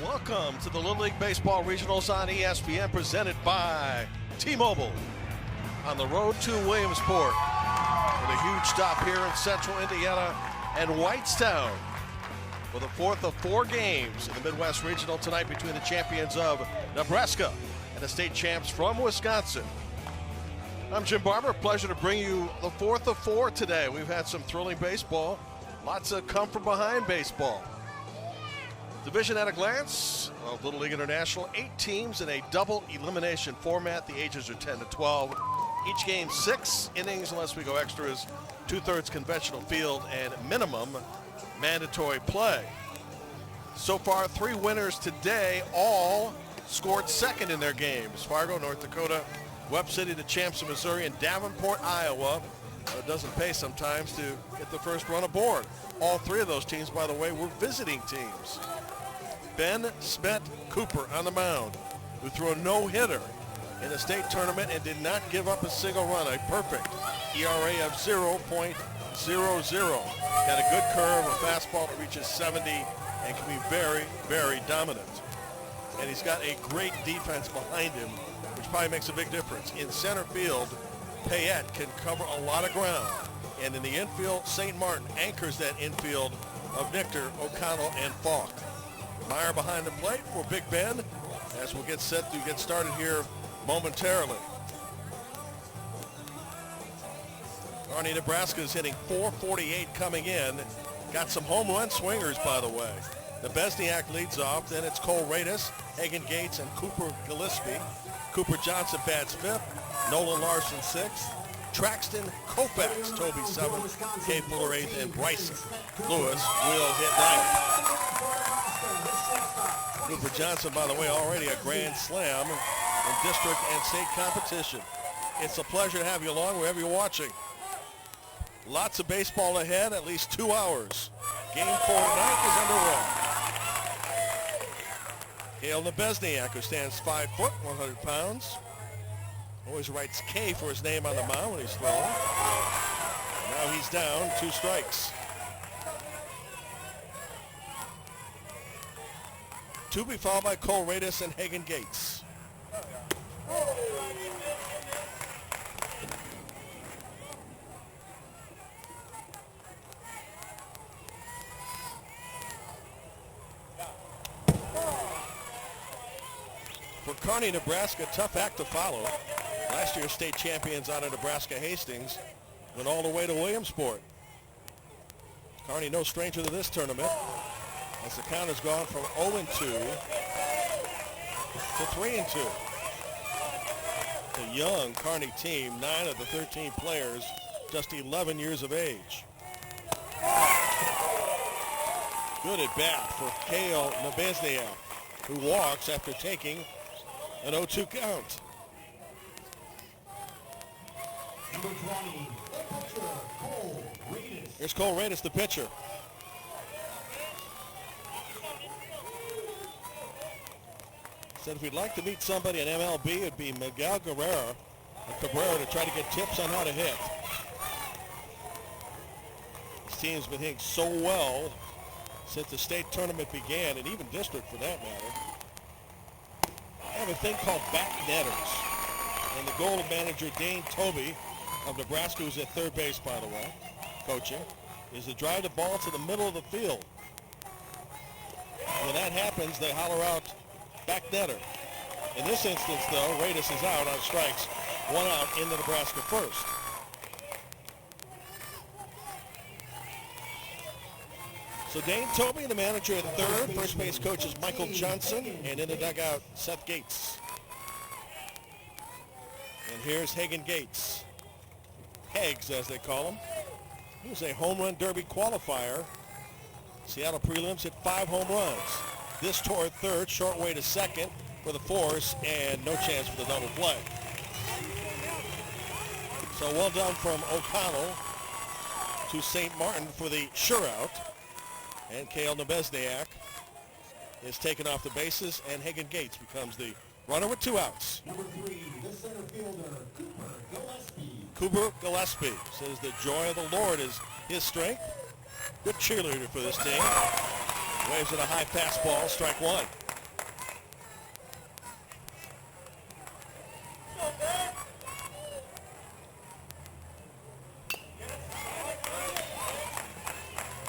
Welcome to the Little League Baseball Regionals on ESPN, presented by T-Mobile. On the road to Williamsport, with a huge stop here in central Indiana and Whitestown, for the fourth of four games in the Midwest Regional tonight between the champions of Nebraska and the state champs from Wisconsin. I'm Jim Barber. Pleasure to bring you the fourth of four today. We've had some thrilling baseball, lots of come from behind baseball. Division at a glance of Little League International, 8 teams in a double elimination format. The ages are 10 to 12. Each game 6 innings unless we go extras, 2/3 conventional field, and minimum mandatory play. So far, 3 winners today, all scored second in their games. Fargo, North Dakota, Webb City, the champs of Missouri, and Davenport, Iowa. It doesn't pay sometimes to get the first run aboard. All 3 of those teams, by the way, were visiting teams. Ben Smet Cooper on the mound, who threw a no-hitter in the state tournament and did not give up a single run. A perfect ERA of 0.00. Got a good curve, a fastball that reaches 70, and can be very, very dominant. And he's got a great defense behind him, which probably makes a big difference. In center field, Payette can cover a lot of ground. And in the infield, St. Martin anchors that infield of Victor, O'Connell, and Falk. Meyer behind the plate for Big Ben, as we'll get set to get started here momentarily. Kearney, Nebraska is hitting .448 coming in. Got some home run swingers, by the way. The Besniak leads off, then it's Cole Radis, Hagen Gates, and Cooper Gillespie. Cooper Johnson bats 5th, Nolan Larson 6th, Traxton Koufax, Toby 7th, Kay Fuller 8th, and Bryson Lewis will hit 9th. Cooper Johnson, by the way, already a grand slam in district and state competition. It's a pleasure to have you along wherever you're watching. Lots of baseball ahead, at least 2 hours. Game 4 tonight is underway. Cale Nebesniak, who stands 5 foot, 100 pounds. Always writes K for his name on the mound when he's throwing. Now he's down, 2 strikes. To be followed by Cole Radis and Hagen Gates. For Kearney, Nebraska, tough act to follow. Last year's state champions out of Nebraska Hastings went all the way to Williamsport. Kearney no stranger to this tournament, as the count has gone from 0-2 to 3-2. The young Kearney team, 9 of the 13 players, just 11 years of age. Good at bat for Cale Nebesniak, who walks after taking an 0-2 count. Number 20, the pitcher, Cole Radis. Here's Cole Radis, the pitcher. Said if we'd like to meet somebody in MLB, it'd be Miguel Cabrera to try to get tips on how to hit. This team's been hitting so well since the state tournament began, and even district for that matter. They have a thing called back netters. And the goal manager, Dane Toby of Nebraska, who's at third base, by the way, coaching, is to drive the ball to the middle of the field. When that happens, they holler out, back netter. In this instance, though, Radis is out on strikes. 1 out in the Nebraska first. So Dane Toby, the manager at third. First base coach is Michael Johnson. And in the dugout, Seth Gates. And here's Hagen Gates. Hags, as they call him. He was a home run derby qualifier. Seattle prelims hit 5 home runs. This toward third, short way to second for the force, and no chance for the double play. So well done from O'Connell to St. Martin for the sure out. And Cale Nebesniak is taken off the bases, and Hagen Gates becomes the runner with 2 outs. Number 3, the center fielder, Cooper Gillespie. Cooper Gillespie says the joy of the Lord is his strength. Good cheerleader for this team. Waves at a high fastball, strike 1.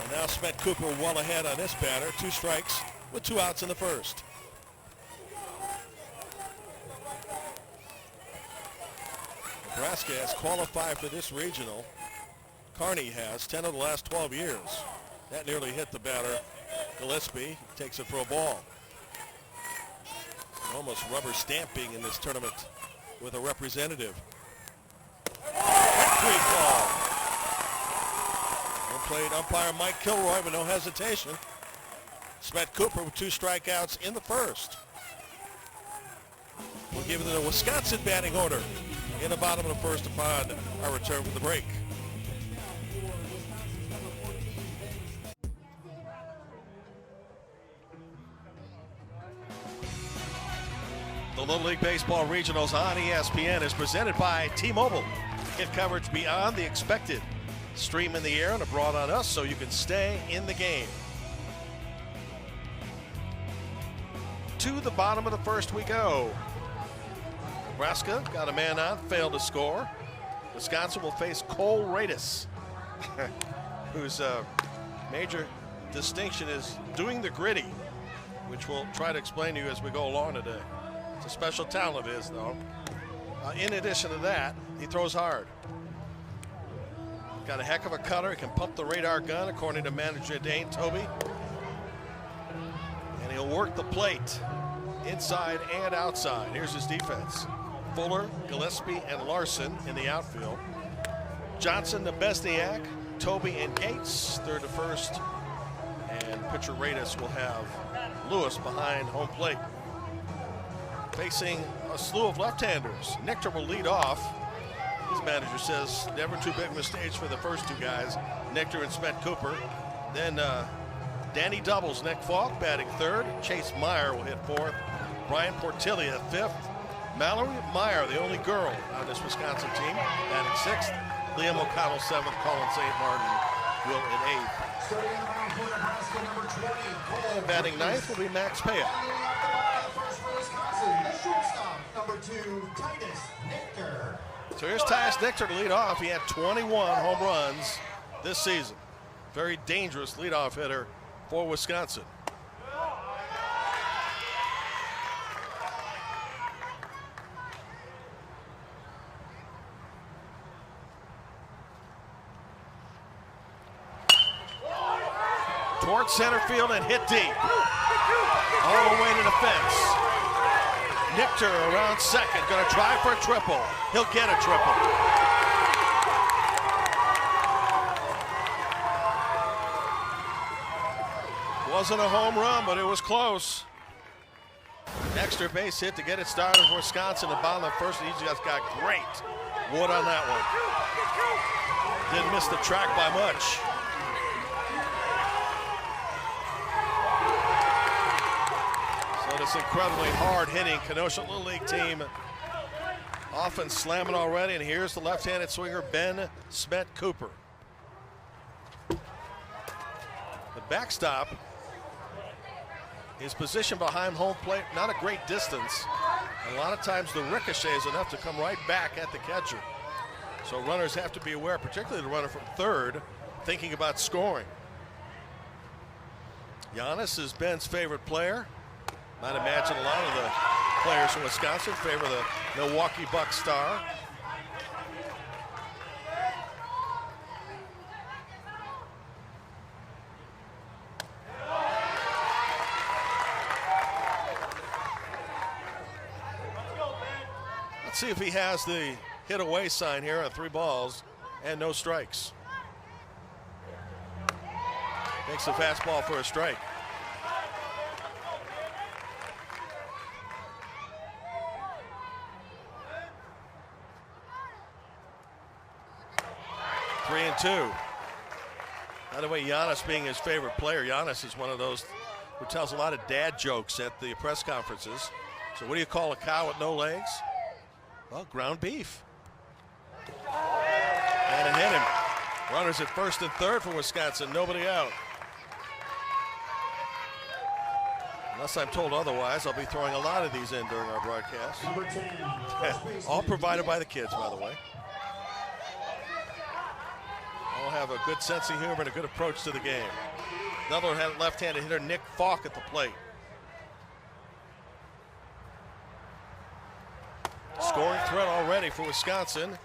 And now Smet Cooper well ahead on this batter. 2 strikes with 2 outs in the first. Nebraska has qualified for this regional. Kearney has 10 of the last 12 years. That nearly hit the batter. Gillespie takes it for a ball. Almost rubber stamping in this tournament with a representative. 3 ball. Well played umpire Mike Kilroy with no hesitation. Smet Cooper with 2 strikeouts in the first. We'll give it the Wisconsin batting order in the bottom of the first upon our return from the break. The Little League Baseball Regionals on ESPN is presented by T-Mobile. Get coverage beyond the expected. Stream in the air and abroad on us so you can stay in the game. To the bottom of the first we go. Nebraska got a man on, failed to score. Wisconsin will face Cole Radis, whose major distinction is doing the gritty, which we'll try to explain to you as we go along today. It's a special talent of his, though. In addition to that, he throws hard. Got a heck of a cutter. He can pump the radar gun, according to manager Dane Toby. And he'll work the plate inside and outside. Here's his defense. Fuller, Gillespie, and Larson in the outfield. Johnson, Nebesniak, Toby, and Gates, third to first. And pitcher Radis will have Lewis behind home plate. Facing a slew of left-handers. Nectar will lead off. His manager says never too big of a stage for the first 2 guys, Nectar and Smet Cooper. Then Danny Doubles, Nick Falk batting third. Chase Meyer will hit fourth. Brian Portilla at fifth. Mallory Meyer, the only girl on this Wisconsin team, batting sixth. Liam O'Connell seventh. Colin St. Martin will in eighth. Batting ninth will be Max Paya. So here's Titus Nectar to lead off. He had 21 home runs this season. Very dangerous leadoff hitter for Wisconsin. Towards center field and hit deep. All the way to the fence. Nectar around second, going to try for a triple. He'll get a triple. Wasn't a home run, but it was close. Extra base hit to get it started for Wisconsin. The bottom of the first, he just got great wood on that one. Didn't miss the track by much. This incredibly hard-hitting Kenosha Little League team often slamming already, and here's the left-handed swinger Ben Smet Cooper. The backstop is positioned behind home plate, not a great distance. And a lot of times the ricochet is enough to come right back at the catcher. So runners have to be aware, particularly the runner from third, thinking about scoring. Giannis is Ben's favorite player. Might imagine a lot of the players from Wisconsin favor the Milwaukee Bucks star. Let's see if he has the hit away sign here on 3 balls and no strikes. Makes the fastball for a strike. Three and two. By the way, Giannis being his favorite player, Giannis is one of those who tells a lot of dad jokes at the press conferences. So what do you call a cow with no legs? Well, ground beef. And it hit him. Runners at first and third for Wisconsin, nobody out. Unless I'm told otherwise, I'll be throwing a lot of these in during our broadcast. All provided by the kids, by the way. will have a good sense of humor and a good approach to the game. Another left-handed hitter, Nick Falk, at the plate. Scoring threat already for Wisconsin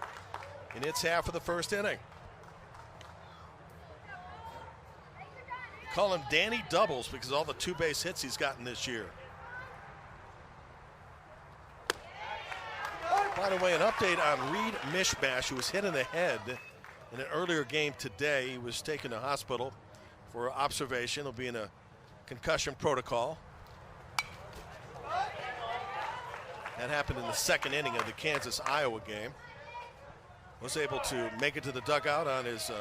in its half of the first inning. Call him Danny Doubles because of all the two-base hits he's gotten this year. By the way, an update on Reed Mishbash, who was hit in the head in an earlier game today. He was taken to hospital for observation. He'll be in a concussion protocol. That happened in the second inning of the Kansas-Iowa game. Was able to make it to the dugout on his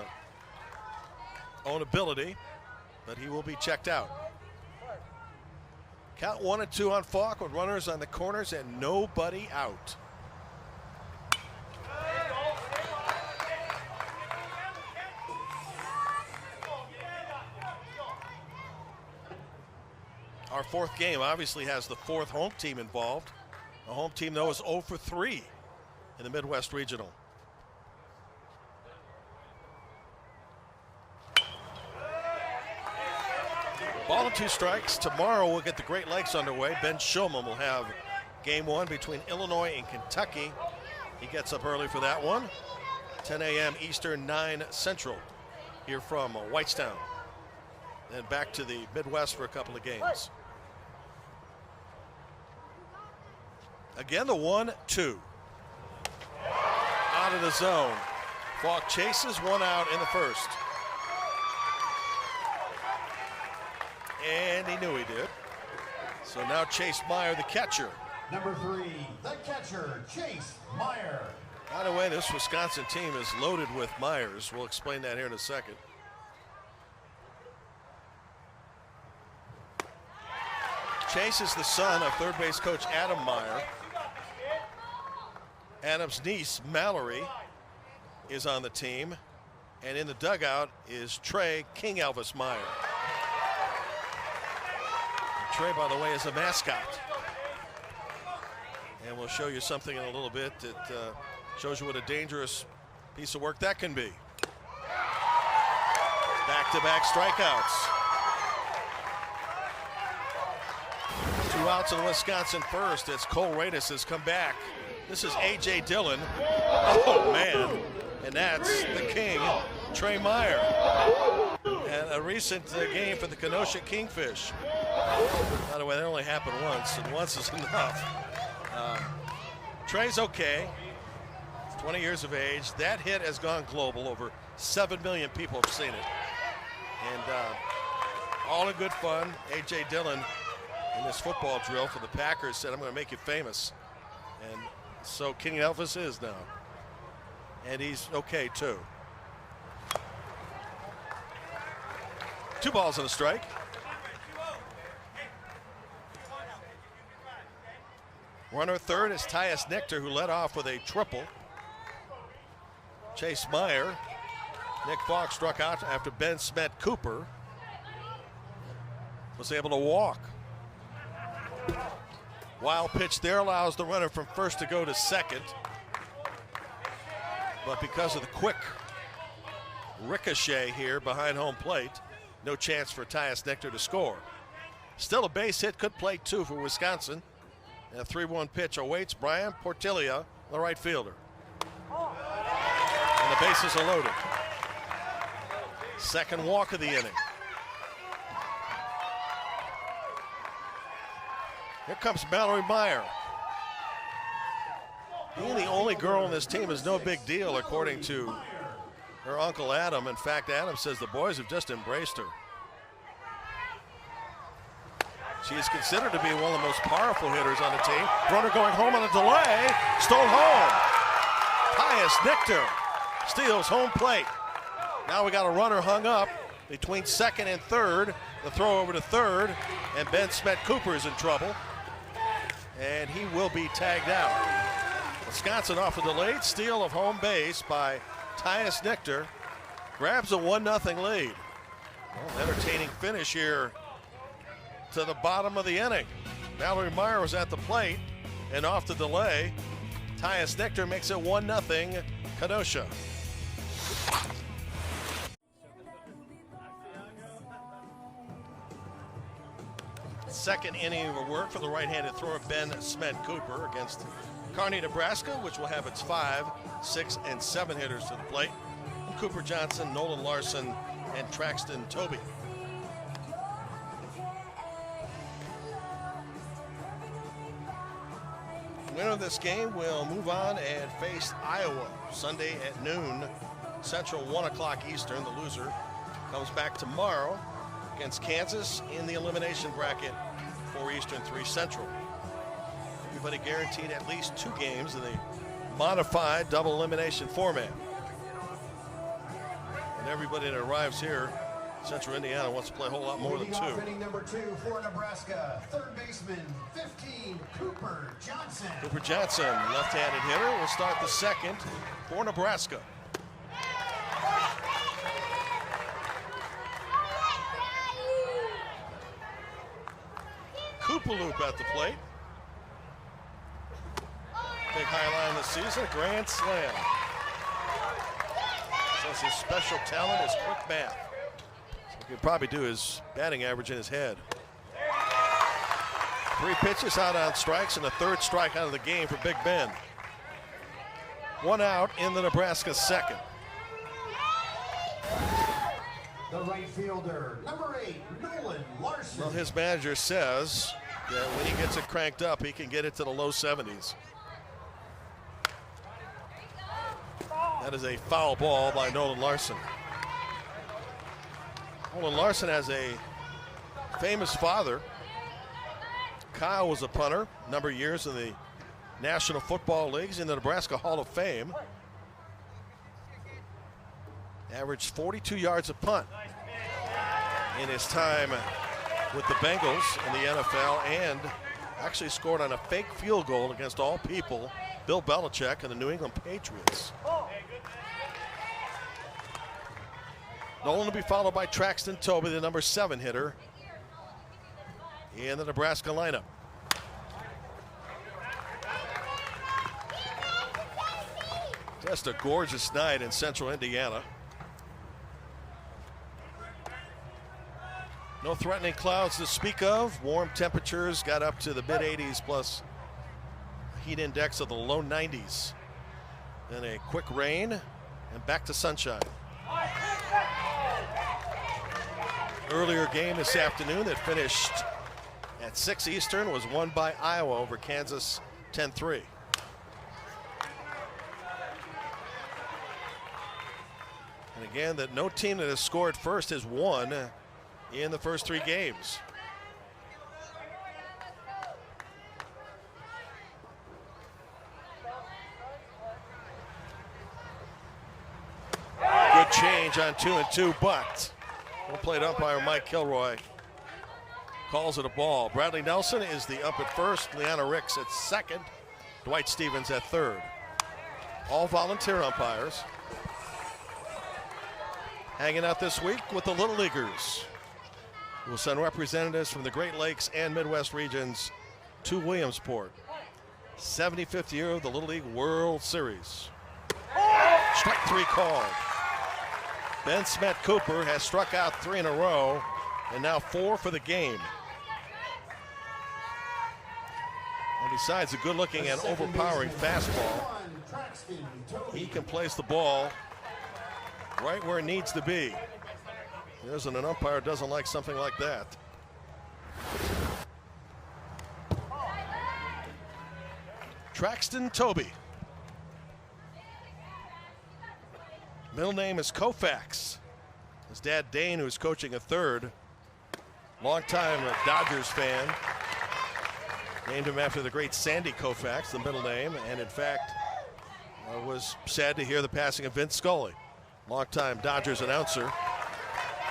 own ability, but he will be checked out. Count 1-2 on Falk with runners on the corners and nobody out. Our fourth game obviously has the fourth home team involved. The home team, though, is 0 for 3 in the Midwest Regional. Ball and 2 strikes. Tomorrow we'll get the Great Lakes underway. Ben Shulman will have game 1 between Illinois and Kentucky. He gets up early for that one. 10 a.m. Eastern, 9 Central, here from Whitestown. Then back to the Midwest for a couple of games. Again, the 1-2. Out of the zone. Falk chases, 1 out in the first. And he knew he did. So now Chase Meyer, the catcher. Number 3, the catcher, Chase Meyer. By the way, this Wisconsin team is loaded with Myers. We'll explain that here in a second. Chase is the son of third base coach Adam Meyer. Adam's niece, Mallory, is on the team. And in the dugout is Trey King Elvis Meyer. And Trey, by the way, is a mascot. And we'll show you something in a little bit that shows you what a dangerous piece of work that can be. Back-to-back strikeouts. 2 outs in Wisconsin first as Cole Radis has come back. This is A.J. Dillon. Oh, man. And that's the king, Trey Meyer. And a recent game for the Kenosha Kingfish. By the way, that only happened once, and once is enough. Trey's okay. He's 20 years of age. That hit has gone global. Over 7 million people have seen it. And all in good fun. A.J. Dillon in this football drill for the Packers said, I'm going to make you famous. And so King Elvis is now. And he's okay, too. 2 balls and a strike. Runner third is Tyus Nectar, who led off with a triple. Chase Meyer. Nick Falk struck out after Ben Smet Cooper was able to walk. Wild pitch there allows the runner from first to go to second. But because of the quick ricochet here behind home plate, no chance for Tyus Nectar to score. Still a base hit, could play 2 for Wisconsin. And a 3-1 pitch awaits Brian Portilla, the right fielder. And the bases are loaded. Second walk of the inning. Here comes Mallory Meyer. Being the only girl on this team is no big deal, according to her uncle Adam. In fact, Adam says the boys have just embraced her. She is considered to be one of the most powerful hitters on the team. Runner going home on a delay. Stole home. Tyus Nectar steals home plate. Now we got a runner hung up between second and third. The throw over to third, and Ben Smet Cooper is in trouble. And he will be tagged out. Wisconsin off a delayed steal of home base by Tyus Nectar. Grabs a 1-0 lead. Well, entertaining finish here to the bottom of the inning. Mallory Meyer was at the plate, and off the delay, Tyus Nectar makes it 1-0 Kenosha. Second inning of work for the right-handed thrower Ben Smed-Cooper against Kearney, Nebraska, which will have its 5, 6, and 7 hitters to the plate. And Cooper Johnson, Nolan Larson, and Traxton Toby. The winner of this game will move on and face Iowa Sunday at noon Central, 1 o'clock Eastern. The loser comes back tomorrow against Kansas in the elimination bracket, 4 Eastern, 3 Central. Everybody guaranteed at least 2 games in the modified double elimination format. And everybody that arrives here, Central Indiana, wants to play a whole lot more than 2. Inning number 2 for Nebraska, third baseman, 15, Cooper Johnson. Cooper Johnson, left-handed hitter, will start the second for Nebraska. Koopaloop at the plate. Big highlight this season, a grand slam. Says his special talent is quick bat. So he could probably do his batting average in his head. 3 pitches out on strikes and a 3rd strikeout of the game for Big Ben. 1 out in the Nebraska second. The right fielder, number 8, Nolan Larson. Well, his manager says that when he gets it cranked up, he can get it to the low 70s. That is a foul ball by Nolan Larson. Nolan Larson has a famous father. Kyle was a punter, a number of years in the National Football Leagues, in the Nebraska Hall of Fame. Averaged 42 yards a punt in his time with the Bengals in the NFL, and actually scored on a fake field goal against all people, Bill Belichick and the New England Patriots. Nolan will be followed by Traxton Toby, the number 7 hitter in the Nebraska lineup. Just a gorgeous night in Central Indiana. No threatening clouds to speak of. Warm temperatures got up to the mid-80s plus heat index of the low 90s. Then a quick rain and back to sunshine. Earlier game this afternoon that finished at 6 Eastern was won by Iowa over Kansas 10-3. And again, that no team that has scored first has won in the first 3 games. Good change on 2-2, but well-played umpire Mike Kilroy calls it a ball. Bradley Nelson is the ump at first, Leanna Ricks at second, Dwight Stevens at third. All volunteer umpires. Hanging out this week with the Little Leaguers. We'll send representatives from the Great Lakes and Midwest regions to Williamsport. 75th year of the Little League World Series. Strike 3 called. Ben Smed-Cooper has struck out 3 in a row, and now 4 for the game. And besides a good-looking and overpowering fastball, he can place the ball right where it needs to be. There isn't an umpire who doesn't like something like that. Traxton Toby. Middle name is Koufax. His dad, Dane, who's coaching a third, longtime Dodgers fan, named him after the great Sandy Koufax, the middle name, and in fact, was sad to hear the passing of Vince Scully, longtime Dodgers announcer,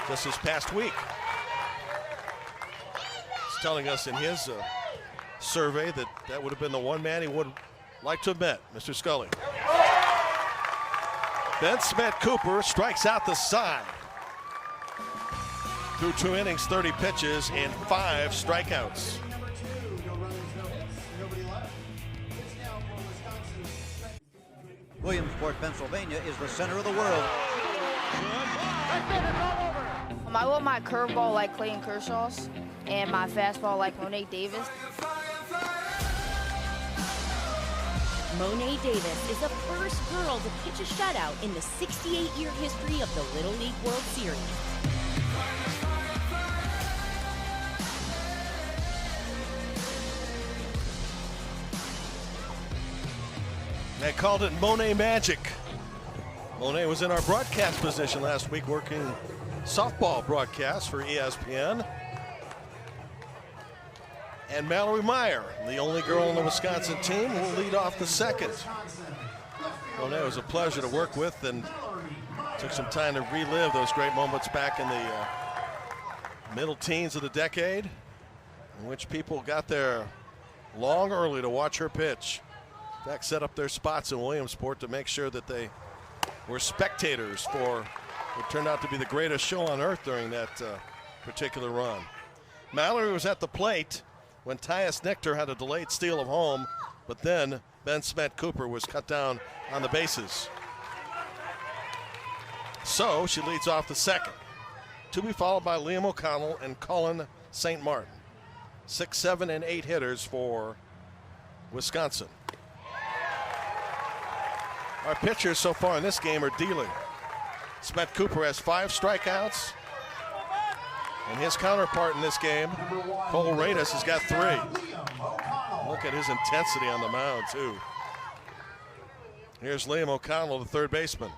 just this past week. He's telling us in his survey that that would have been the one man he would like to have met, Mr. Scully. Ben Smed-Cooper strikes out the side. Through 2 innings, 30 pitches, and 5 strikeouts. Williamsport, Pennsylvania is the center of the world. I want my curveball like Clayton Kershaw's. and my fastball like Monet Davis. Monet Davis is the first girl to pitch a shutout in the 68-year history of the Little League World Series. They called it Monet Magic. Monet was in our broadcast position last week working softball broadcast for ESPN. And Mallory Meyer, the only girl on the Wisconsin team, will lead off the second. Monet was a pleasure to work with and took some time to relive those great moments back in the middle teens of the decade, in which people got there long early to watch her pitch. In fact, set up their spots in Williamsport to make sure that they were spectators for what turned out to be the greatest show on earth during that particular run. Mallory was at the plate when Tyus Nichter had a delayed steal of home, but then Ben Smet-Cooper was cut down on the bases. So she leads off the second, to be followed by Liam O'Connell and Colin St. Martin. 6, 7, and 8 hitters for Wisconsin. Our pitchers so far in this game are dealing. Smet-Cooper has 5 strikeouts. And his counterpart in this game, Cole Radis, has got 3. Look at his intensity on the mound, too. Here's Liam O'Connell, the third baseman.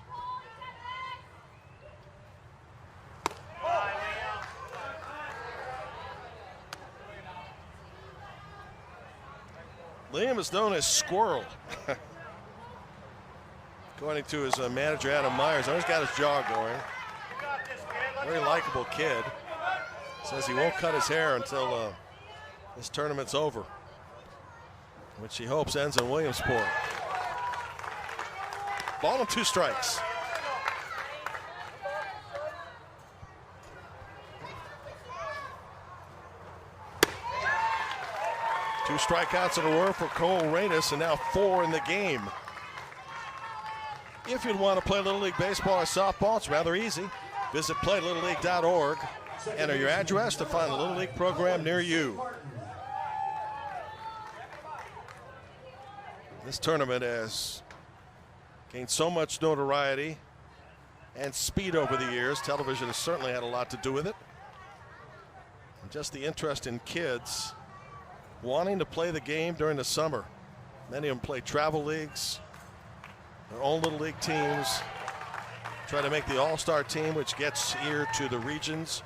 Liam is known as Squirrel. According to his manager, Adam Myers, always got his jaw going. Very likable kid. Says he won't cut his hair until this tournament's over, which he hopes ends in Williamsport. Ball and 2 strikes. Two strikeouts in a row for Cole Radis, and now 4 in the game. If you'd want to play Little League baseball or softball, it's rather easy. Visit playlittleleague.org. Enter your address to find a Little League program near you. This tournament has gained so much notoriety and speed over the years. Television has certainly had a lot to do with it. And just the interest in kids wanting to play the game during the summer. Many of them play travel leagues, their own Little League teams, try to make the All-Star team, which gets here to the regions.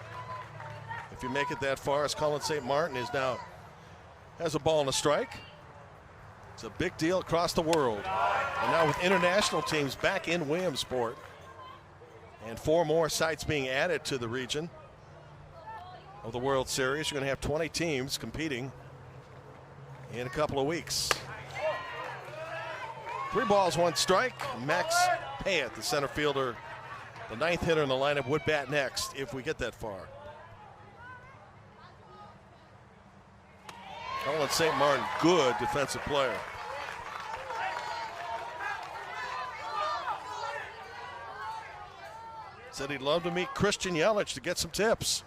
If you make it that far, as Colin St. Martin is now, has a ball and a strike. It's a big deal across the world. And now with international teams back in Williamsport and 4 more sites being added to the region of the World Series, you're going to have 20 teams competing in a couple of weeks. 3 balls, 1 strike. Max Payette, the center fielder, the 9th hitter in the lineup, would bat next if we get that far. Colin St. Martin, good defensive player. Said he'd love to meet Christian Yelich to get some tips.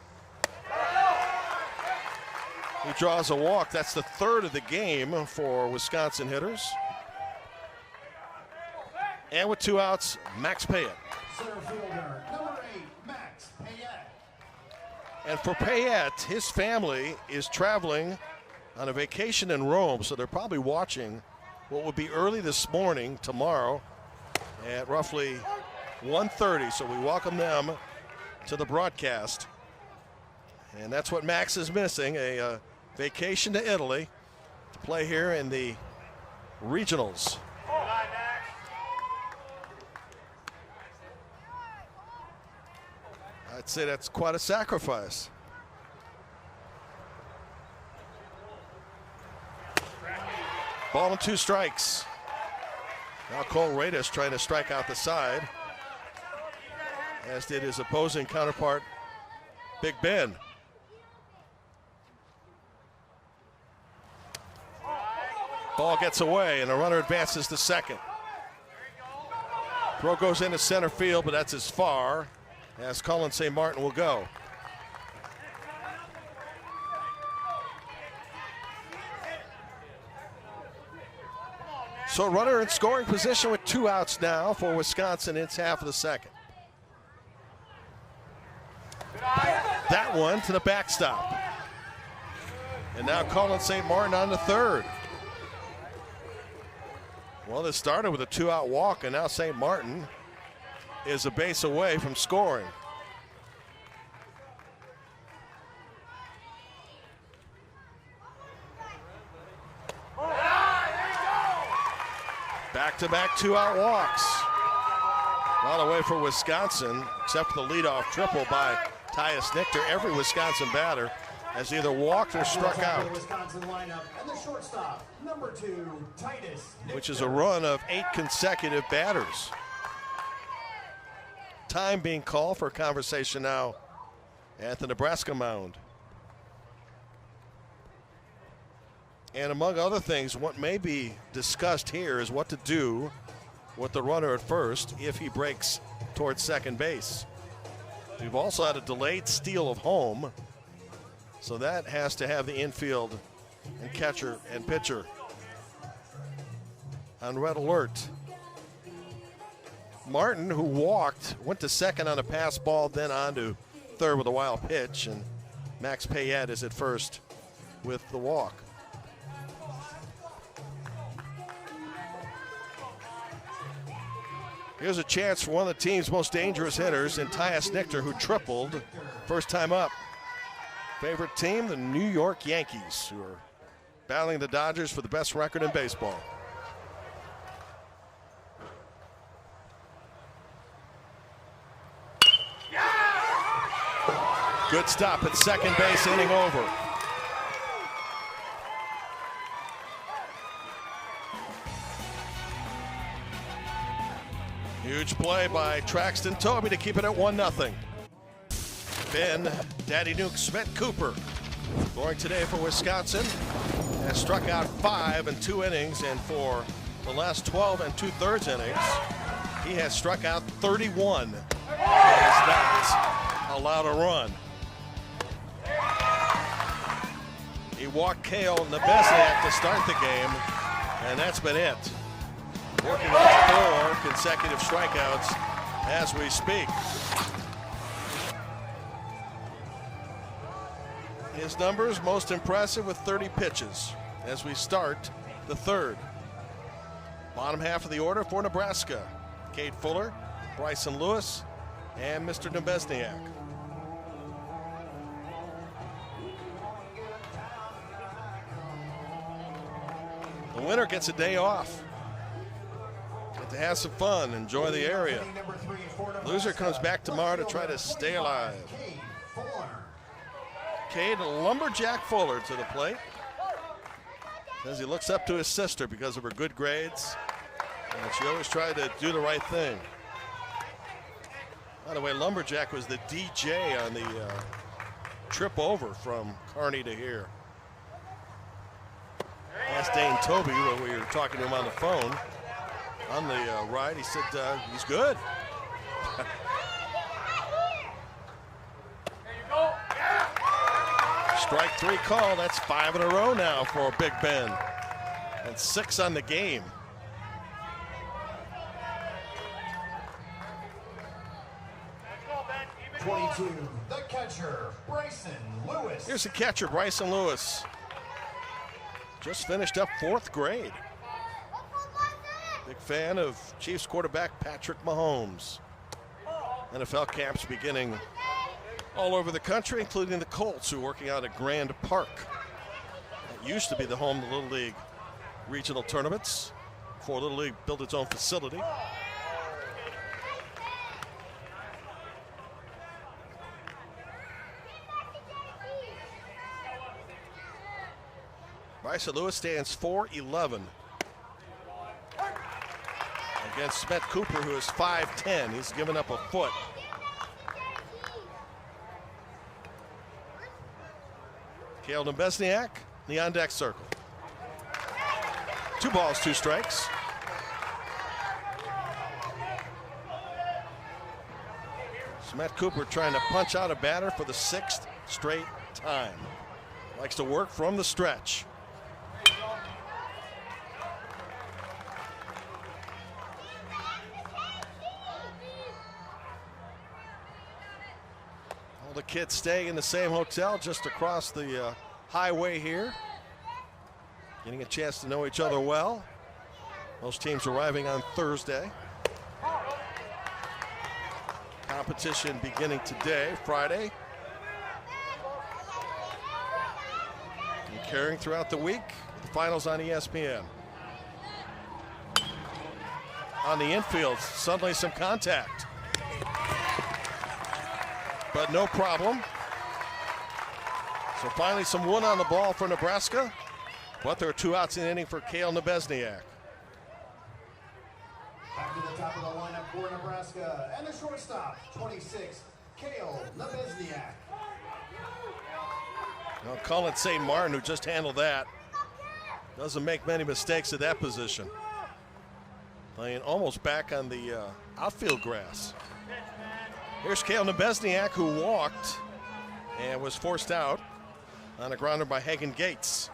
He draws a walk. That's the 3rd of the game for Wisconsin hitters. And with 2 outs, Max Payette. Center fielder, number 8, Max Payette. And for Payette, his family is traveling on a vacation in Rome, so they're probably watching what would be early this morning, tomorrow, at roughly 1:30. So we welcome them to the broadcast. And that's what Max is missing, a vacation to Italy to play here in the regionals. I'd say that's quite a sacrifice. Ball and 2 strikes. Now Cole Radis trying to strike out the side, as did his opposing counterpart, Big Ben. Ball gets away, and a runner advances to second. Throw goes into center field, but that's as far as Colin St. Martin will go. So a runner in scoring position with 2 outs now for Wisconsin. It's half of the second. That one to the backstop. And now Colin St. Martin on the third. Well, this started with a 2-out walk, and now St. Martin is a base away from scoring. Back-to-back 2-out walks. Not away for Wisconsin, except for the leadoff triple by Tyus Nichter. Every Wisconsin batter has either walked or struck out, Wisconsin lineup and the shortstop, number 2, Titus Nichter. which is a run of 8 consecutive batters. Time being called for a conversation now at the Nebraska mound. And among other things, what may be discussed here is what to do with the runner at first if he breaks towards second base. We've also had a delayed steal of home, so that has to have the infield and catcher and pitcher on red alert. Martin, who walked, went to second on a pass ball, then on to third with a wild pitch, and Max Payette is at first with the walk. Here's a chance for one of the team's most dangerous hitters in Tyus Nichter, who tripled first time up. Favorite team, the New York Yankees, who are battling the Dodgers for the best record in baseball. Good stop at second base, inning over. Huge play by Traxton Toby to keep it at 1-0. Ben Daddy Nuke Smith Cooper going today for Wisconsin has struck out 5 in 2 innings, and for the last 12 2/3 innings, he has struck out 31 and has not allowed a run. He walked Kale Nebesniak to start the game, and that's been it. Working on 4 consecutive strikeouts as we speak. His numbers most impressive with 30 pitches as we start the third. Bottom half of the order for Nebraska: Cade Fuller, Bryson Lewis, and Mr. Nebesniak. The winner gets a day off. Get to have some fun, enjoy the area. Loser comes back tomorrow to try to stay alive. Cade Lumberjack Fuller to the plate as he looks up to his sister because of her good grades, and she always tried to do the right thing. By the way, Lumberjack was the DJ on the trip over from Kearney to here. Asked Dane Toby when we were talking to him on the phone on the ride. He said he's good. Strike 3 call. That's 5 in a row now for Big Ben, and 6 on the game. The catcher, Bryson Lewis. Here's the catcher, Bryson Lewis. Just finished up 4th grade. Big fan of Chiefs quarterback Patrick Mahomes. NFL camps beginning all over the country, including the Colts, who are working out at Grand Park. It used to be the home of the Little League regional tournaments before Little League built its own facility. Bryson Lewis stands 4'11" against Smith Cooper, who is 5'10". He's given up a foot. Cale Nebesniak, the on deck circle. 2 balls, 2 strikes. Smith Cooper trying to punch out a batter for the 6th straight time. Likes to work from the stretch. the kids staying in the same hotel just across the highway here. Getting a chance to know each other well. Most teams arriving on Thursday. Competition beginning today, Friday. And carrying throughout the week. The finals on ESPN. On the infield, suddenly some contact. But no problem. So finally some wood on the ball for Nebraska. But there are 2 outs in the inning for Kale Nebesniak. Back to the top of the lineup for Nebraska. And the shortstop, 26, Kale Nebesniak. Now Colin St. Martin, who just handled that, doesn't make many mistakes at that position. Playing almost back on the outfield grass. Here's Kale Nebesniak, who walked and was forced out on a grounder by Hagen Gates.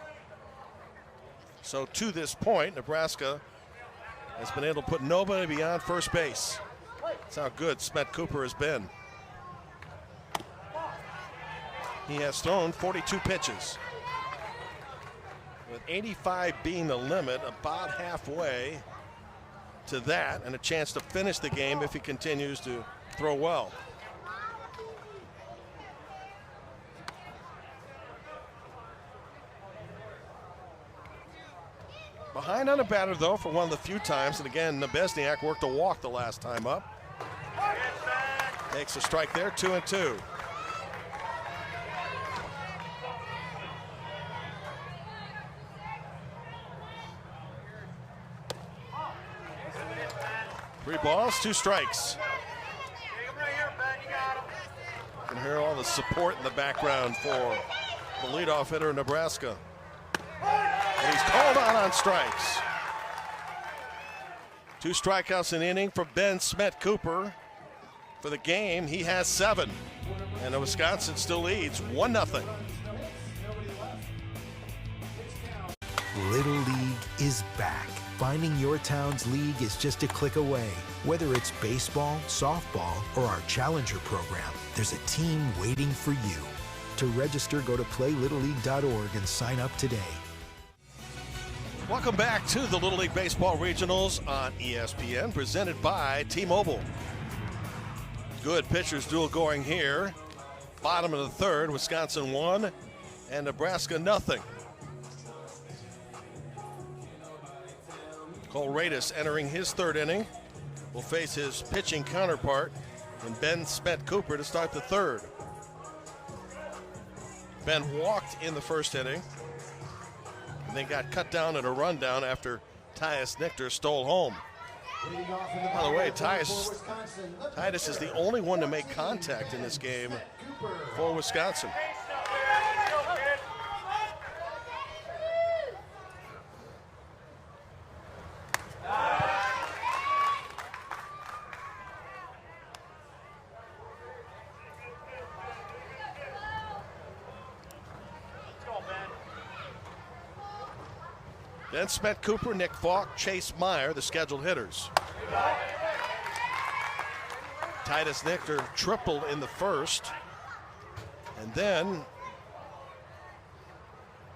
So to this point, Nebraska has been able to put nobody beyond first base. That's how good Smet Cooper has been. He has thrown 42 pitches. With 85 being the limit, about halfway to that, and a chance to finish the game if he continues to throw well. Behind on a batter, though, for one of the few times, and again, Nebesniak worked a walk the last time up. Takes a strike there, 2-2. Three balls, 2 strikes. You can hear all the support in the background for the leadoff hitter of Nebraska. And he's called on strikes. 2 strikeouts in the inning for Ben Smet Cooper. For the game, he has 7. And Wisconsin still leads 1-0. Little League is back. Finding your town's league is just a click away. Whether it's baseball, softball, or our Challenger program, there's a team waiting for you. To register, go to playlittleleague.org and sign up today. Welcome back to the Little League Baseball Regionals on ESPN, presented by T-Mobile. Good pitchers duel going here. Bottom of the 3rd, Wisconsin 1 and Nebraska 0. Cole Radis entering his 3rd inning. Will face his pitching counterpart in Ben Smet Cooper to start the 3rd. Ben walked in the 1st inning. And then got cut down in a rundown after Tyus Nichter stole home. By the way, Titus is the only one to make contact in this game for Wisconsin. Ben Smet Cooper, Nick Falk, Chase Meyer, the scheduled hitters. Titus Nichter tripled in the 1st. And then,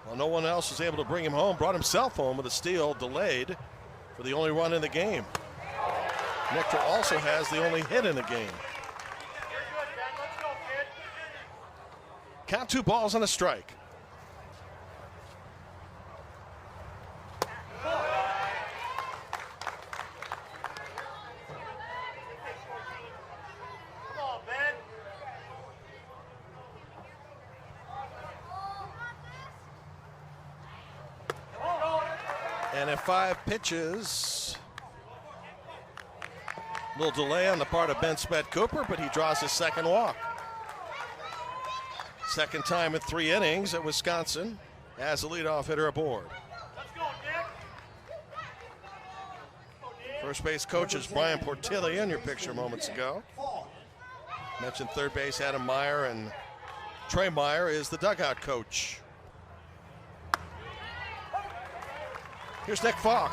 well, no one else was able to bring him home, brought himself home with a steal, delayed for the only run in the game. Nichter also has the only hit in the game. Count 2 balls and a strike. And at 5 pitches, a little delay on the part of Ben Smet Cooper, but he draws his 2nd walk. 2nd time in 3 innings at Wisconsin as a leadoff hitter aboard. First base coach is Brian Portillia in your picture moments ago. Mentioned 3rd base Adam Meyer, and Trey Meyer is the dugout coach. Here's Nick Falk.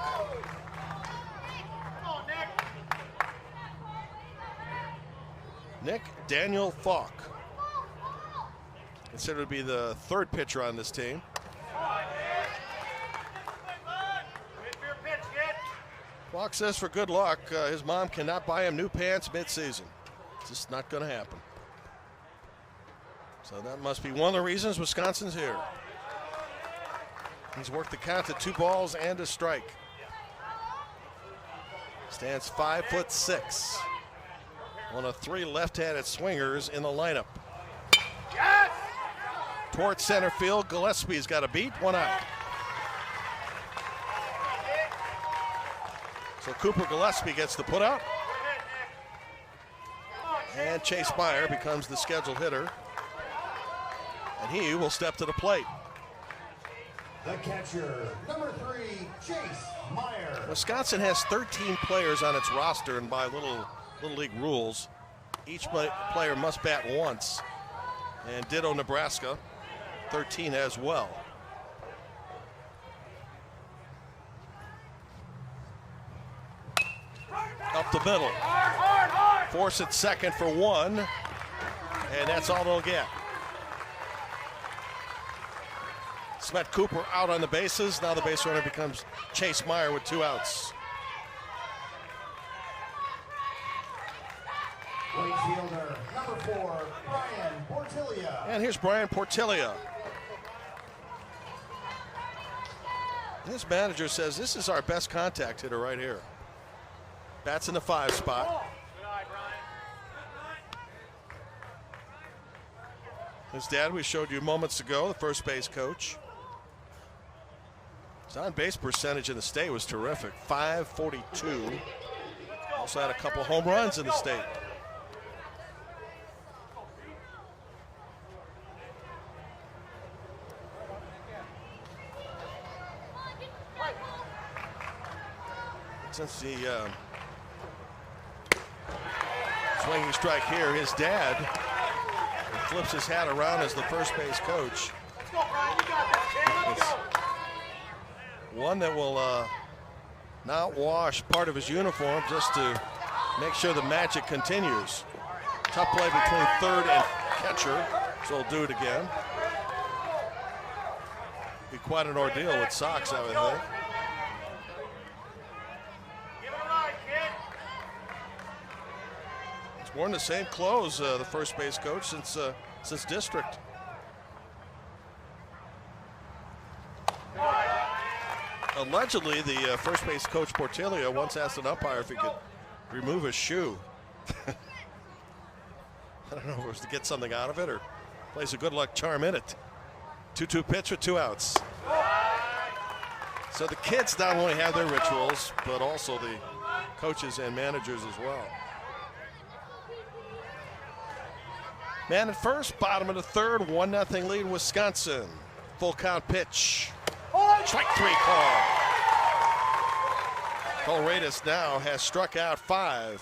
Nick Daniel Falk. considered to be the third pitcher on this team. Walk says for good luck, his mom cannot buy him new pants mid-season. It's just not going to happen. So that must be one of the reasons Wisconsin's here. He's worked the count to 2 balls and a strike. Stands 5'6". One of 3 left-handed swingers in the lineup. Yes! Towards center field, Gillespie's got a beat, 1 out. So Cooper Gillespie gets the putout. And Chase Meyer becomes the scheduled hitter. And he will step to the plate. The catcher, number 3, Chase Meyer. Wisconsin has 13 players on its roster, and by Little League rules, each player must bat once. And ditto Nebraska, 13 as well. Up the middle. Force at second for 1, and that's all they'll get. Smet Cooper out on the bases. Now the base runner becomes Chase Meyer with 2 outs. Right fielder, number 4, Brian Portilla. And here's Brian Portilla. His manager says this is our best contact hitter right here. Bats in the 5 spot. His dad, we showed you moments ago, the first base coach. His on-base percentage in the state was terrific, .542. Also had a couple home runs in the state. Since the swinging strike here, his dad flips his hat around as the first base coach. It's one that will not wash part of his uniform just to make sure the magic continues. Tough play between third and catcher, so he'll do it again. Be quite an ordeal with socks, I would think. He's worn the same clothes, the first base coach, since district. Allegedly, the first base coach Portilla once asked an umpire if he could remove his shoe. I don't know if it was to get something out of it or plays a good luck charm in it. 2-2 pitch with 2 outs. So the kids not only have their rituals, but also the coaches and managers as well. Man at first, bottom of the third, 1-0 lead Wisconsin. Full count pitch. Strike 3 call. Colradis now has struck out 5.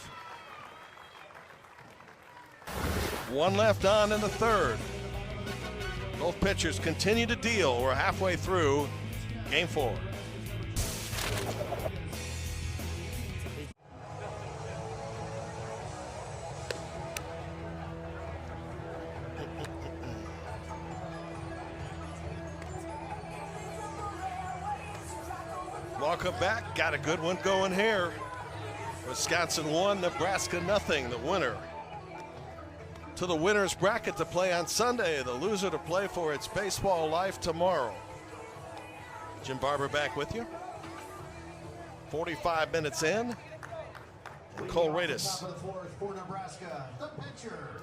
1 left on in the third. Both pitchers continue to deal. We're halfway through game 4. Welcome back. Got a good one going here. Wisconsin 1, Nebraska 0. The winner to the winner's bracket to play on Sunday. The loser to play for its baseball life tomorrow. Jim Barber back with you. 45 minutes in. And Colradis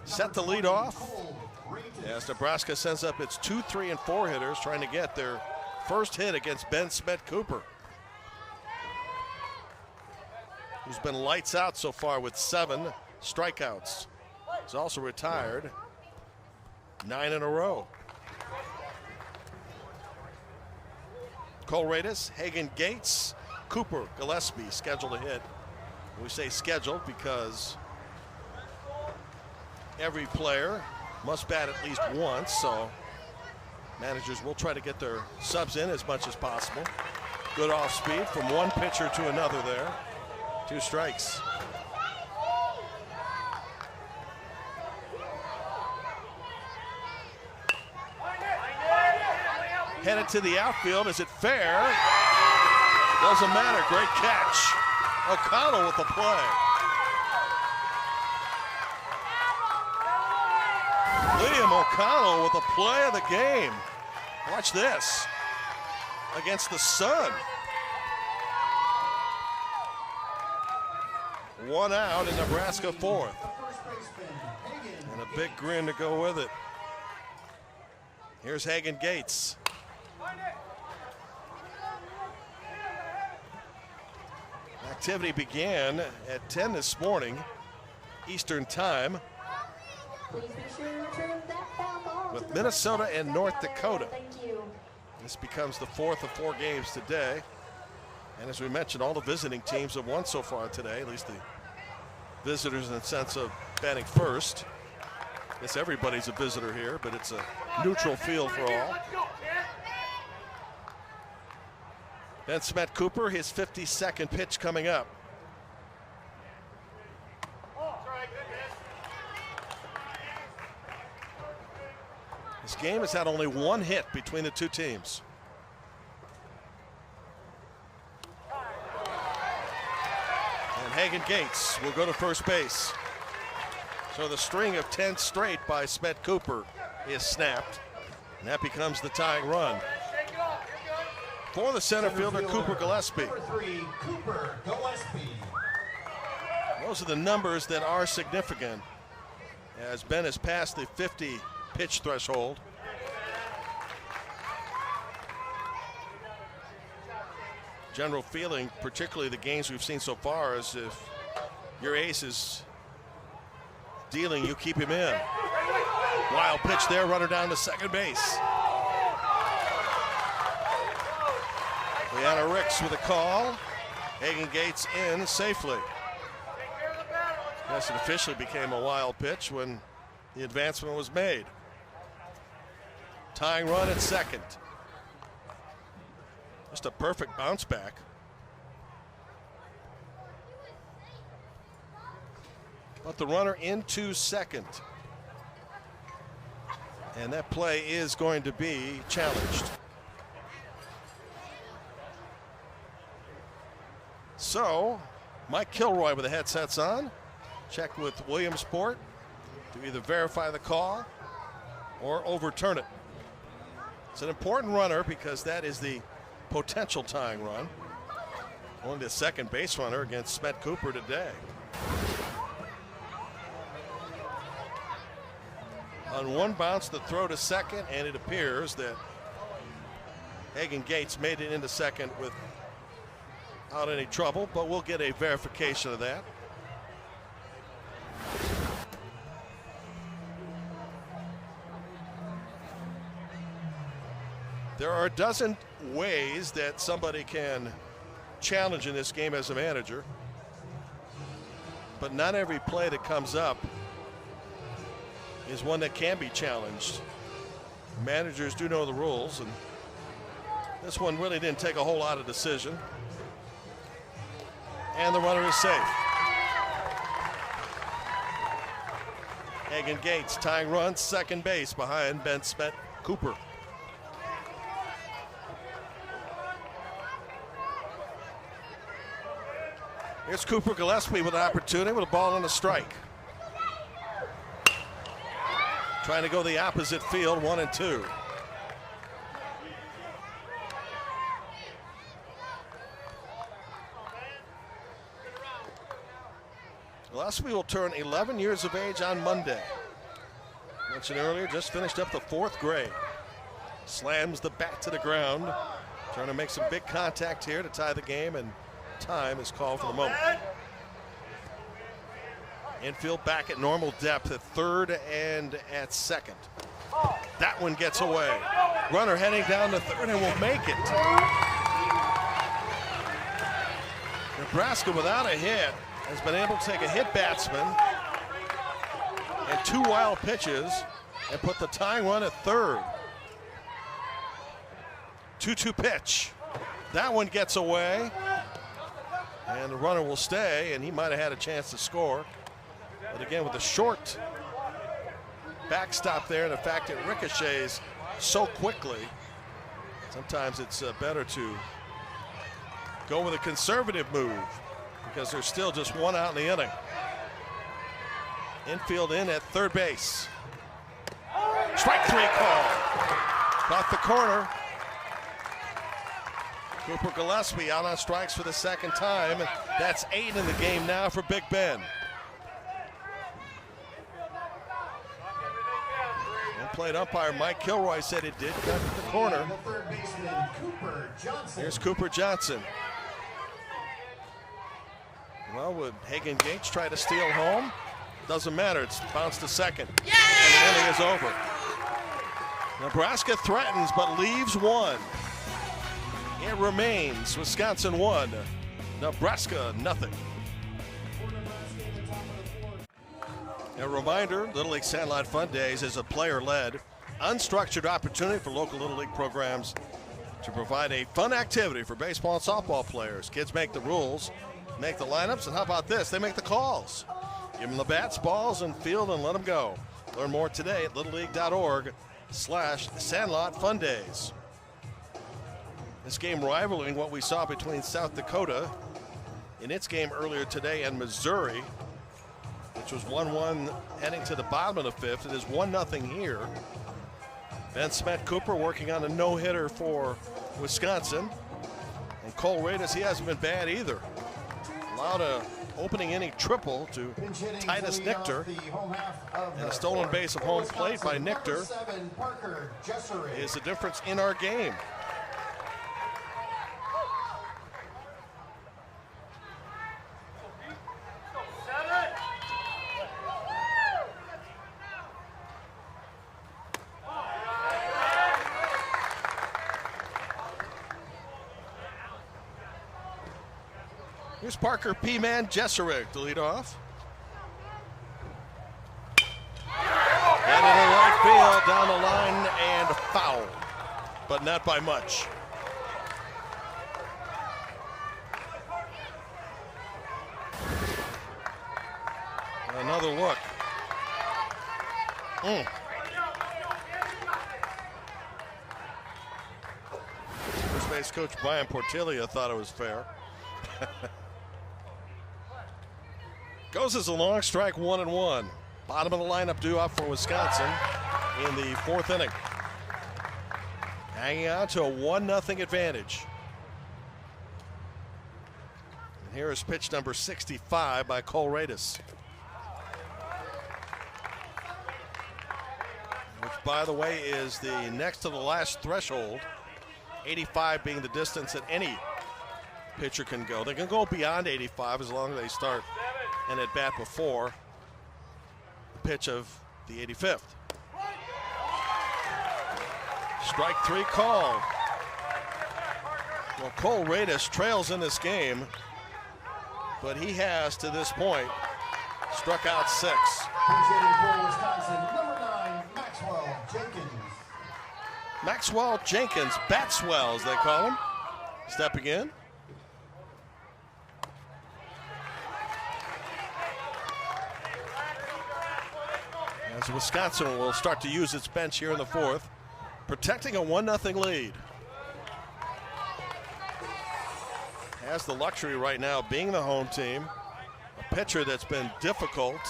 set the lead off as Nebraska sends up its 2, 3, and 4 hitters trying to get their first hit against Ben Smet Cooper, who's been lights out so far with 7 strikeouts. He's also retired 9 in a row. Colradis, Hagen Gates, Cooper, Gillespie scheduled to hit. We say scheduled because every player must bat at least once, so managers will try to get their subs in as much as possible. Good off speed from one pitcher to another there. 2 strikes. headed to the outfield. Is it fair? Doesn't matter. Great catch. O'Connell with the play. Liam O'Connell with the play of the game. Watch this. Against the Sun. 1 out in Nebraska 4th. And a big grin to go with it. Here's Hagen Gates. Activity began at 10 this morning, Eastern Time, with Minnesota and North Dakota. This becomes the 4th of 4 games today. And as we mentioned, all the visiting teams have won so far today, at least the visitors in the sense of batting first. I guess everybody's a visitor here, but it's a neutral field for all. Ben Smet Cooper, his 52nd pitch coming up. This game has had only 1 hit between the two teams. And Hagen Gates will go to first base. So the string of 10 straight by Smet Cooper is snapped, and that becomes the tying run. For the center fielder, Cooper Gillespie. Number 3, Cooper Gillespie. Those are the numbers that are significant, as Ben has passed the 50 pitch threshold. General feeling, particularly the games we've seen so far, is if your ace is dealing, you keep him in. Wild pitch there, runner down to second base. Leanna Ricks with a call. Hagen Gates in safely. Yes, it officially became a wild pitch when the advancement was made. Tying run at second. Just a perfect bounce back. But the runner into second. And that play is going to be challenged. So, Mike Kilroy with the headsets on. Check with Williamsport to either verify the call or overturn it. It's an important runner because that is the potential tying run. Only the second base runner against Smet Cooper today. On one bounce, the throw to second, and it appears that Hagen Gates made it into second without any trouble, but we'll get a verification of that. There are a dozen ways that somebody can challenge in this game as a manager, but not every play that comes up is one that can be challenged. Managers do know the rules, and this one really didn't take a whole lot of decision. And the runner is safe. Hagen Gates tying run, second base behind Ben Smet Cooper. Here's Cooper Gillespie with an opportunity with a ball and a strike. Trying to go the opposite field, 1-2. Gillespie will turn 11 years of age on Monday. Mentioned earlier, just finished up the 4th grade. Slams the bat to the ground, trying to make some big contact here to tie the game, and time is called for the moment. Infield back at normal depth at third and at second. That one gets away. Runner heading down to third and will make it. Nebraska, without a hit, has been able to take a hit batsman and 2 wild pitches and put the tying run at third. 2-2 pitch. That one gets away. And the runner will stay, and he might have had a chance to score. But again, with the short backstop there, and the fact it ricochets so quickly, Sometimes it's better to go with a conservative move because there's still just one out in the inning. Infield in at third base. Strike 3 call. Caught the corner. Cooper Gillespie out on strikes for the second time. That's 8 in the game now for Big Ben. Plate umpire Mike Kilroy said it did cut the corner. The third baseman, Cooper Johnson. Here's Cooper Johnson. Well, would Hagen Gates try to steal home? Doesn't matter. It's bounced to second. And the inning is over. Nebraska threatens but leaves one. It remains Wisconsin 1, Nebraska nothing. A reminder, Little League Sandlot Fun Days is a player-led, unstructured opportunity for local Little League programs to provide a fun activity for baseball and softball players. Kids make the rules, make the lineups, and how about this? They make the calls. Give them the bats, balls, and field, and let them go. Learn more today at littleleague.org/Sandlot Fun Days. This game rivaling what we saw between South Dakota in its game earlier today and Missouri, which was 1-1 heading to the bottom of the fifth. It is 1-0 here. Ben Smet Cooper working on a no-hitter for Wisconsin. And Cole Radis, he hasn't been bad either. Allowed a opening inning triple to Titus Nichter. And a stolen base of home plate by Nichter is the difference in our game. Here's Parker P-Man Jeserich to lead off. And in the right field, down the line, and foul, but not by much. Another look. First base coach Brian Portillia thought it was fair. Goes as a long strike, 1-1. Bottom of the lineup due up for Wisconsin in the fourth inning. Hanging on to a 1-0 advantage. And here is pitch number 65 by Cole Radis. Which, by the way, is the next to the last threshold. 85 being the distance that any pitcher can go. They can go beyond 85 as long as they start and at bat before the pitch of the 85th. Strike 3 called. Well, Cole Radis trails in this game, but he has to this point struck out 6. Pitching for Wisconsin, number 9, Maxwell Jenkins. Maxwell Jenkins, Batswell as they call him, stepping in. As Wisconsin will start to use its bench here in the fourth, protecting a 1-0 lead. Has the luxury right now, being the home team, a pitcher that's been difficult,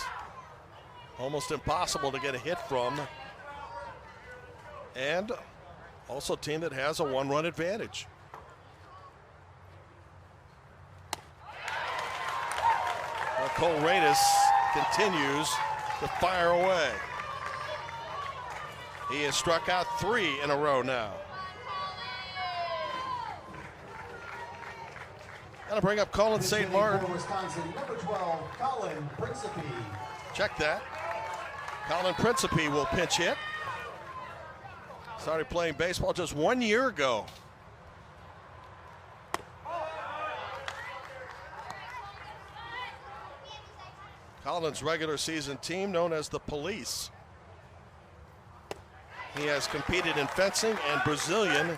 almost impossible to get a hit from, and also a team that has a 1-run advantage. Well, Cole Radis continues to fire away. He has struck out 3 in a row now. Gonna bring up Colin St. Martin. Wisconsin, number 12, Colin Principe. Check that. Colin Principe will pinch hit. Started playing baseball just 1 year ago. Colin's regular season team known as the Police. He has competed in fencing and Brazilian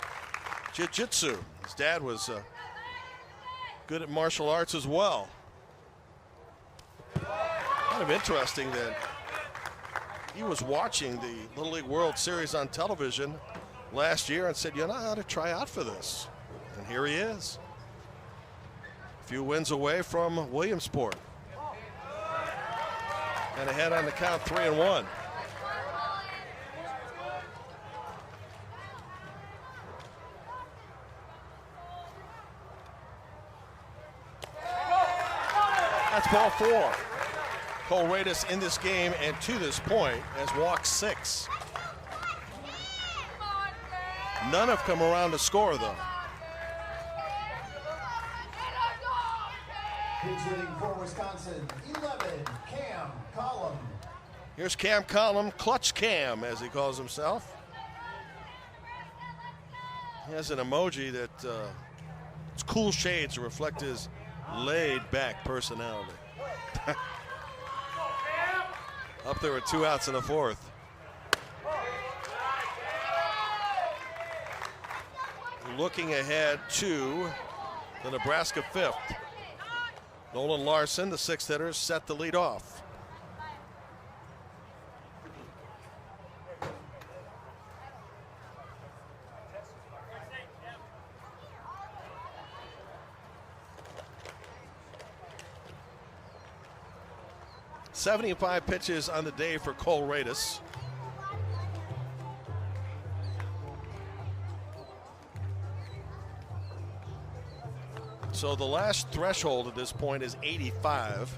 Jiu-Jitsu. His dad was good at martial arts as well. Kind of interesting that he was watching the Little League World Series on television last year and said, you know, I ought to try out for this. And here he is. A few wins away from Williamsport. And ahead on the count, 3-1. That's ball 4. Cole Radis in this game and to this point has walked 6. None have come around to score, though. Kids hitting for Wisconsin, 11, Cam Collum. Here's Cam Collum, Clutch Cam, as he calls himself. He has an emoji that it's cool shades to reflect his laid-back personality. Up there with 2 outs in the 4th. Looking ahead to the Nebraska 5th. Nolan Larson, the 6th hitter, set the lead off. .75 pitches on the day for Cole Radis. So the last threshold at this point is 85.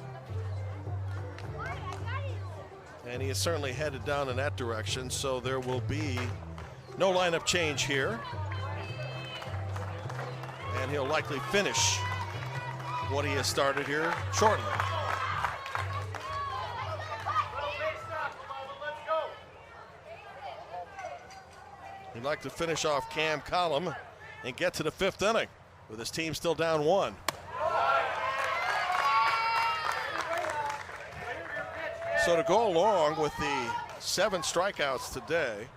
And he is certainly headed down in that direction, so there will be no lineup change here. And he'll likely finish what he has started here shortly. He'd like to finish off Cam Collum and get to the 5th inning with his team still down 1. So to go along with the 7 strikeouts today,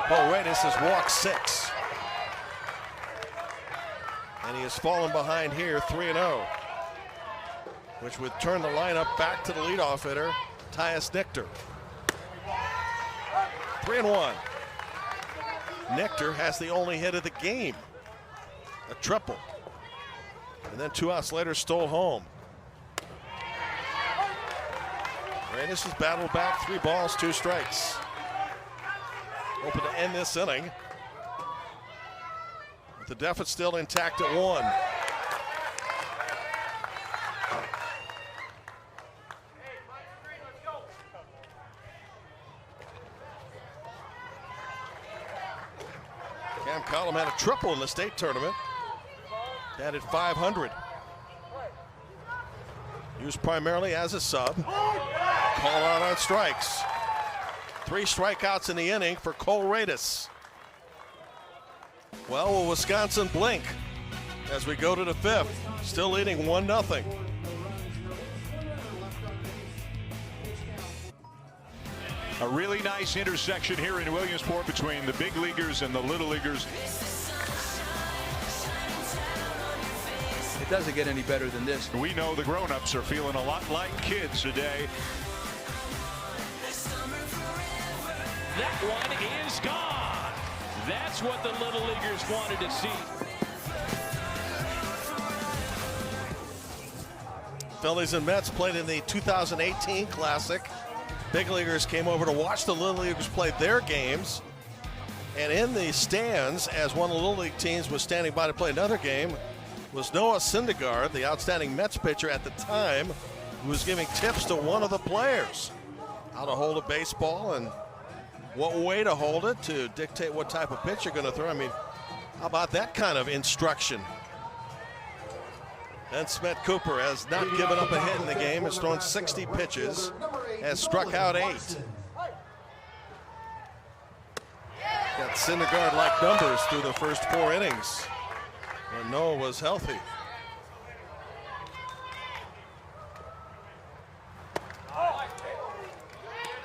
Cole Radis has walked 6. And he has fallen behind here 3-0, which would turn the lineup back to the leadoff hitter, Tyus Nichter. 3-1. Nichter has the only hit of the game, a triple. And then 2 outs later, stole home. Radis has battled back 3 balls, 2 strikes. Hoping to end this inning. With the deficit still intact at 1. Cam Collum had a triple in the state tournament. Batted .500. Used primarily as a sub. Call out on strikes. 3 strikeouts in the inning for Cole Radis. Well, will Wisconsin blink as we go to the 5th? Still leading 1-0. A really nice intersection here in Williamsport between the big leaguers and the little leaguers. It doesn't get any better than this. We know the grown-ups are feeling a lot like kids today. That one is gone. That's what the little leaguers wanted to see. Phillies and Mets played in the 2018 Classic. Big leaguers came over to watch the little leaguers play their games. And in the stands, as one of the little league teams was standing by to play another game, was Noah Syndergaard, the outstanding Mets pitcher at the time, who was giving tips to one of the players how to hold a baseball and what way to hold it to dictate what type of pitch you're going to throw. I mean, how about that kind of instruction? And Smith Cooper has not given up a hit in the game, has thrown 60 pitches, has struck out 8. Got Syndergaard-like numbers through the first 4 innings when Noah was healthy.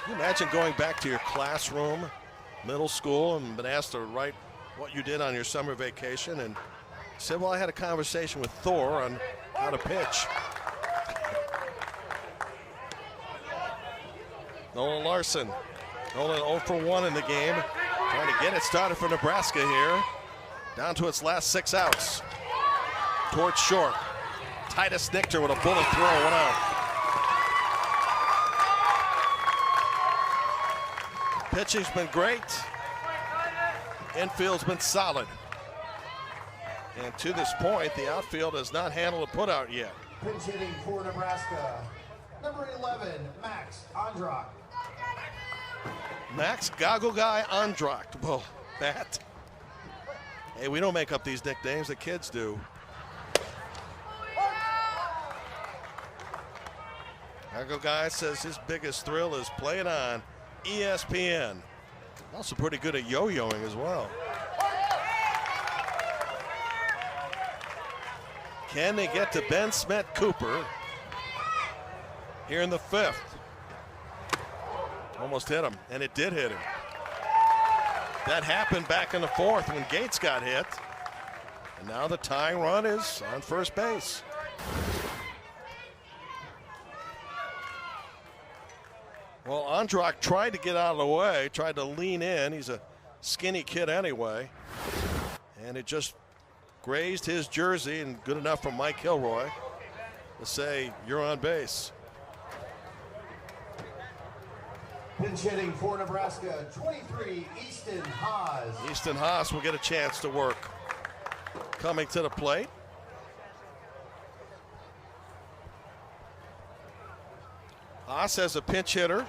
Can you imagine going back to your classroom, middle school, and been asked to write what you did on your summer vacation, and said, well, I had a conversation with Thor on how to pitch. Nolan Larson Only 0 for 1 in the game. Trying to get it started for Nebraska here. Down to its last 6 outs. Towards short. Titus Nichter with a bullet throw, 1 out. Pitching's been great. Infield's been solid. And to this point, the outfield has not handled a putout yet. Pinch hitting for Nebraska, number 11, Max Androck. Max Goggle Guy Androck. Well, Matt. Hey, we don't make up these nicknames, the kids do. Goggle Guy says his biggest thrill is playing on ESPN. Also pretty good at yo-yoing as well. Can they get to Ben Smet Cooper here in the 5th? Almost hit him, and it did hit him. That happened back in the 4th when Gates got hit. And now the tying run is on first base. Well, Androck tried to get out of the way, tried to lean in. He's a skinny kid anyway. And it just grazed his jersey, and good enough for Mike Kilroy to say, you're on base. Pinch hitting for Nebraska, 23, Easton Haas. Easton Haas will get a chance to work. Coming to the plate. Haas as a pinch hitter.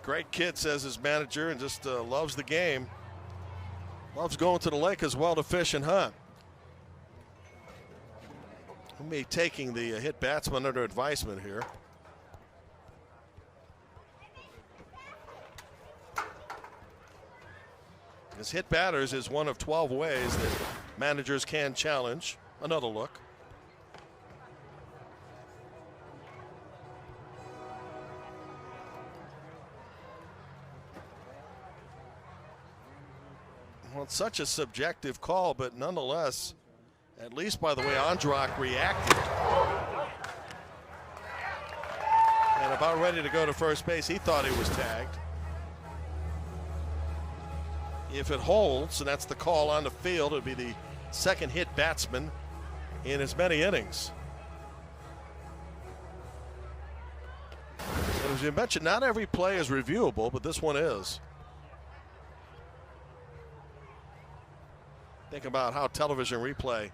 Great kid, says his manager, and just loves the game. Loves going to the lake as well to fish and hunt. We'll be taking the hit batsman under advisement here. As hit batters is one of 12 ways that managers can challenge. Another look. Well, it's such a subjective call, but nonetheless, at least by the way Androck reacted. And about ready to go to first base, he thought he was tagged. If it holds, and that's the call on the field, it'll be the second hit batsman in as many innings. And as you mentioned, not every play is reviewable, but this one is. Think about how television replay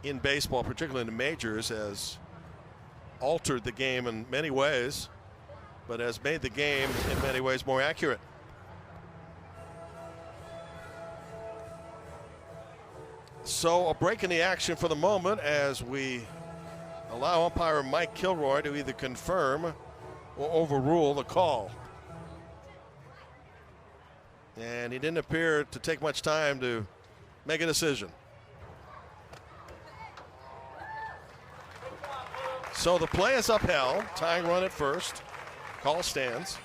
in baseball, particularly in the majors, has altered the game in many ways, but has made the game in many ways more accurate. So a break in the action for the moment as we allow umpire Mike Kilroy to either confirm or overrule the call. And he didn't appear to take much time to make a decision. So the play is upheld. Tying run at first. Call stands.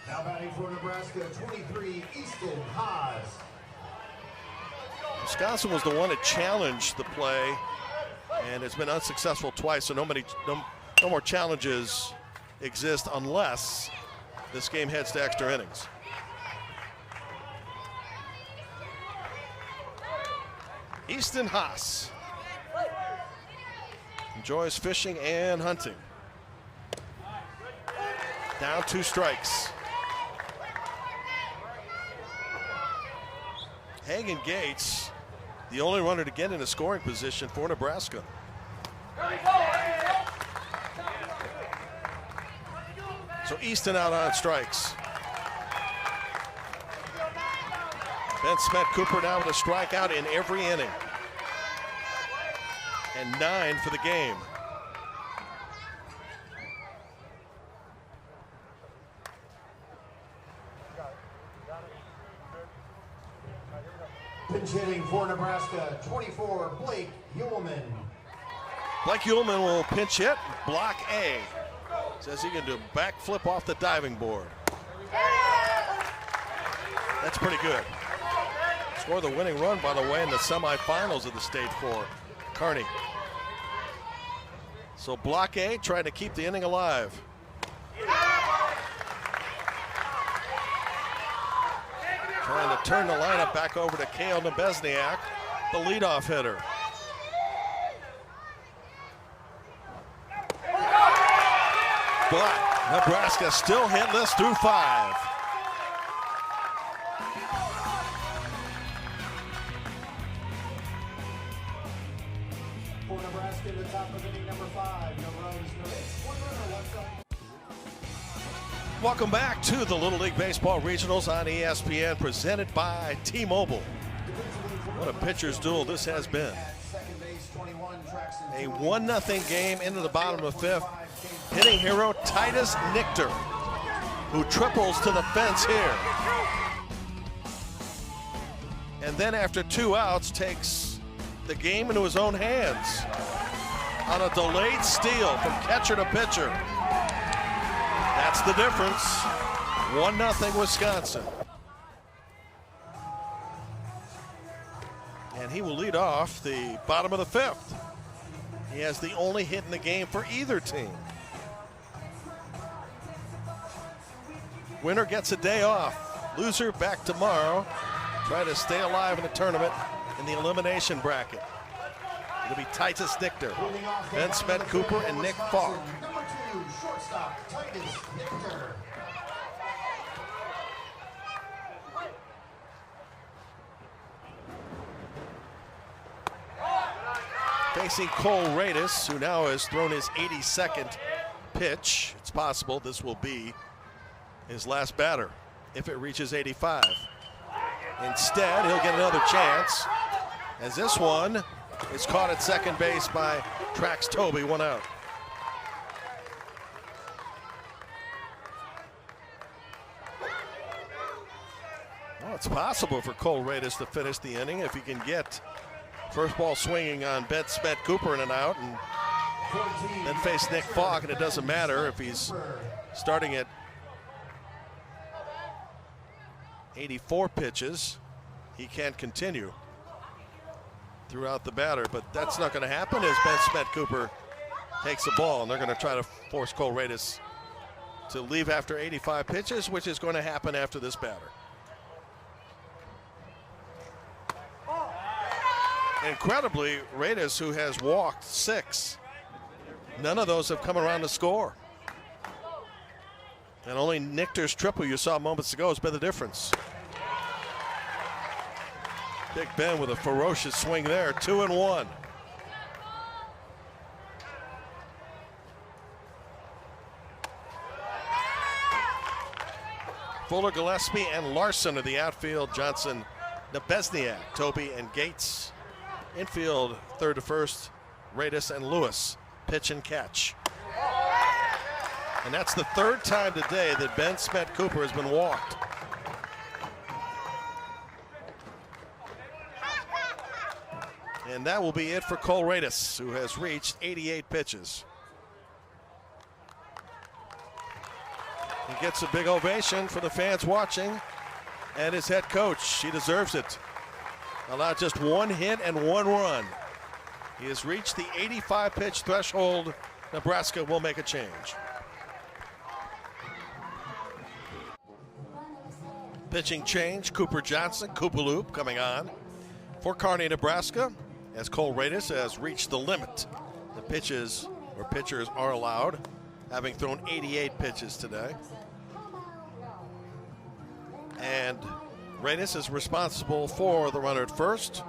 Now batting for Nebraska, 23, Easton Haas. Wisconsin was the one that challenged the play, and it's been unsuccessful twice, so no more challenges exist unless this game heads to extra innings. Easton Haas enjoys fishing and hunting. Down 2 strikes. Hagen Gates, the only runner to get in a scoring position for Nebraska. So Easton out on strikes. Ben Smet Cooper now with a strikeout in every inning. And 9 for the game. Pinch hitting for Nebraska, 24, Blake Ullman. Blake Ullman will pinch hit, block A. Says he can do a backflip off the diving board. That's pretty good. Scored the winning run, by the way, in the semifinals of the State 4. Kearney. So block A trying to keep the inning alive. Trying to turn the lineup back over to Kale Nebesniak, the leadoff hitter. But Nebraska still hitless through 5. For Nebraska, the top of inning number 5. No runs, no hits. 1 runner left side. Welcome back to the Little League Baseball Regionals on ESPN, presented by T-Mobile. What a pitcher's duel this has been. A 1-0 game into the bottom of the 5th. Hitting hero Titus Nichter, who triples to the fence here. And then after 2 outs, takes the game into his own hands on a delayed steal from catcher to pitcher. That's the difference. 1-0 Wisconsin. And he will lead off the bottom of the 5th. He has the only hit in the game for either team. Winner gets a day off. Loser back tomorrow. Try to stay alive in the tournament in the elimination bracket. It'll be Titus Nichter, Ben Smet-Cooper, and Nick Falk. Number 2, shortstop, Titus Nichter. Facing Cole Radis, who now has thrown his 82nd pitch. It's possible this will be his last batter if it reaches 85. Instead, he'll get another chance, as this one is caught at second base by Trax Toby, 1 out. Well, it's possible for Cole Radis to finish the inning if he can get first ball swinging on Ben Smet-Cooper in and out, and then face Nick Falk, and it doesn't matter if he's starting at 84 pitches. He can't continue throughout the batter, but that's not going to happen as Ben Smet-Cooper takes the ball, and they're going to try to force Cole Radis to leave after 85 pitches, which is going to happen after this batter. Incredibly, Radis, who has walked 6, none of those have come around to score. And only Nichter's triple you saw moments ago has been the difference. Big Ben with a ferocious swing there, 2-1. Fuller, Gillespie, and Larson are the outfield. Johnson, Nebesniak, Toby, and Gates. Infield, third to first, Radis and Lewis. Pitch and catch. And that's the 3rd time today that Ben Smet-Cooper has been walked. And that will be it for Cole Radis, who has reached 88 pitches. He gets a big ovation for the fans watching and his head coach. He deserves it. Allowed just 1 hit and 1 run. He has reached the 85 pitch threshold. Nebraska will make a change. Pitching change, Cooper Johnson, Koopaloop coming on for Kearney, Nebraska, as Cole Radis has reached the limit. The pitches, or pitchers, are allowed, having thrown 88 pitches today. And Radis is responsible for the runner at first,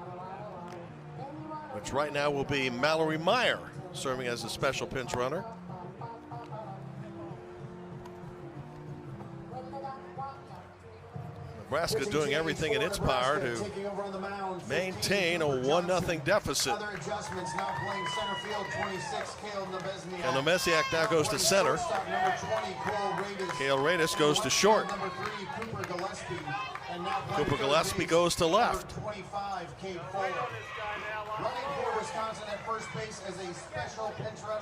which right now will be Mallory Meyer, serving as a special pinch runner. Nebraska doing everything in its power to maintain a 1-0 deficit. And Nebesniak now goes to center. Cale Radis goes to short. Cooper Gillespie goes to left.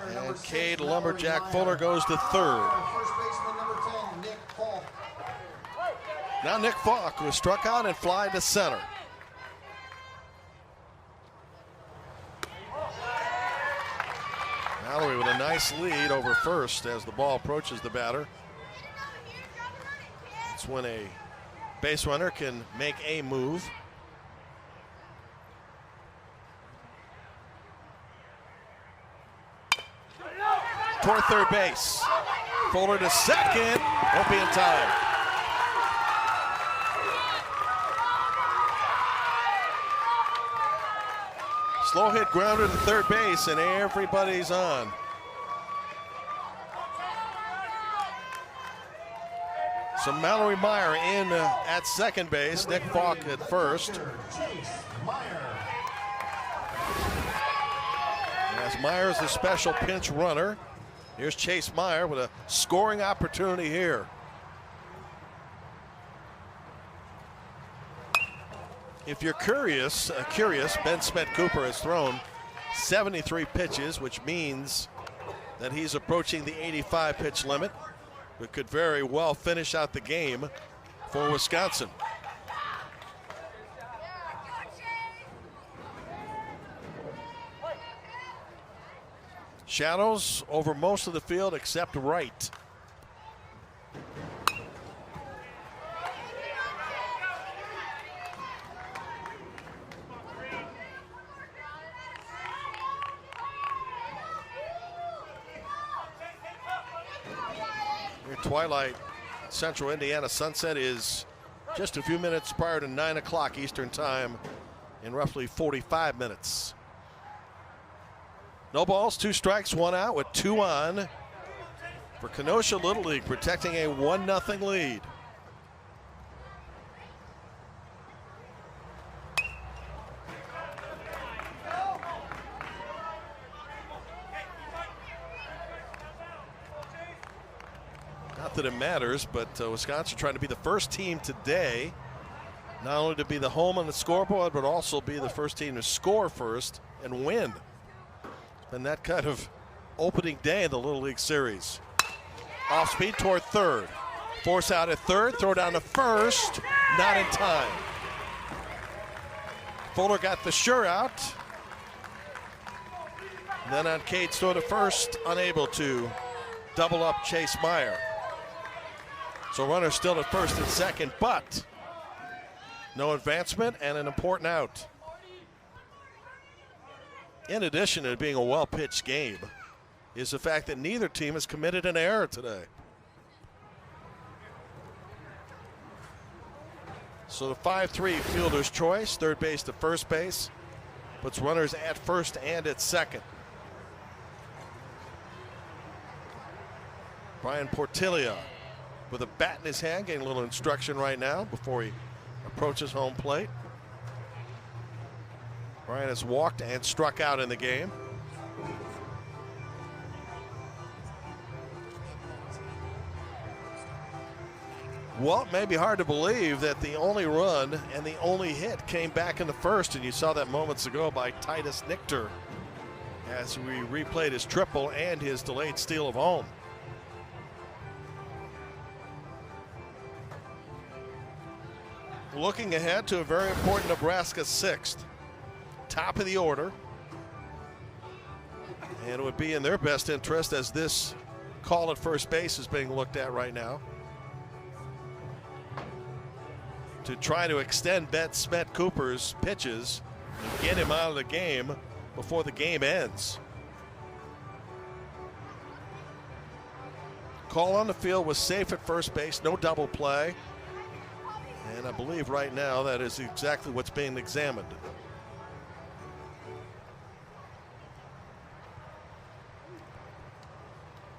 And Cade Lumberjack Fuller goes to third. Now Nick Falk, who was struck out and fly to center. Mallory with a nice lead over first as the ball approaches the batter. It's when a base runner can make a move. Toward third base. Fuller to second. Won't be in time. Slow hit grounder to third base, and everybody's on. So Mallory Meyer in at second base. Nick Falk at first. As Meyer's the special pinch runner. Here's Chase Meyer with a scoring opportunity here. If you're curious, Ben Smet-Cooper has thrown 73 pitches, which means that he's approaching the 85 pitch limit, but could very well finish out the game for Wisconsin. Shadows over most of the field except right. Your twilight Central Indiana sunset is just a few minutes prior to 9 o'clock Eastern time in roughly 45 minutes. No balls, 2 strikes, 1 out with 2 on for Kenosha Little League, protecting a 1-0 lead. Not that it matters, but Wisconsin trying to be the first team today, not only to be the home on the scoreboard, but also be the first team to score first and win. And that kind of opening day in the Little League Series. Off speed toward third. Force out at third, throw down to first, not in time. Fuller got the sure out. And then on Cade's throw to first, unable to double up Chase Meyer. So runner still at first and second, but no advancement and an important out. In addition to it being a well-pitched game, is the fact that neither team has committed an error today. So the 5-3 fielder's choice, third base to first base, puts runners at first and at second. Brian Portilla with a bat in his hand, getting a little instruction right now before he approaches home plate. Brian has walked and struck out in the game. Well, it may be hard to believe that the only run and the only hit came back in the first, and you saw that moments ago by Titus Nichter as we replayed his triple and his delayed steal of home. Looking ahead to a very important Nebraska 6th. Top of the order. And it would be in their best interest, as this call at first base is being looked at right now, to try to extend Ben Smet-Cooper's pitches and get him out of the game before the game ends. Call on the field was safe at first base, no double play. And I believe right now that is exactly what's being examined.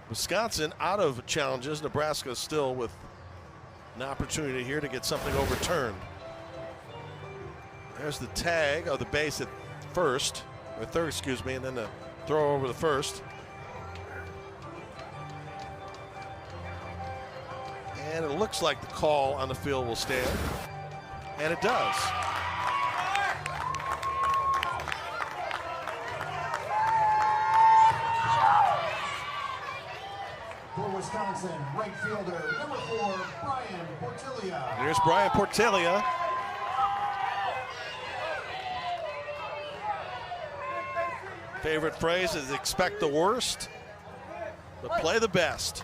Wisconsin out of challenges. Nebraska still with an opportunity here to get something overturned. There's the tag of the base at first, or third, excuse me, and then the throw over the first. And it looks like the call on the field will stand, and it does. For Wisconsin, right fielder, number 4, Brian Portilla. Here's Brian Portilla. Favorite phrase is expect the worst, but play the best.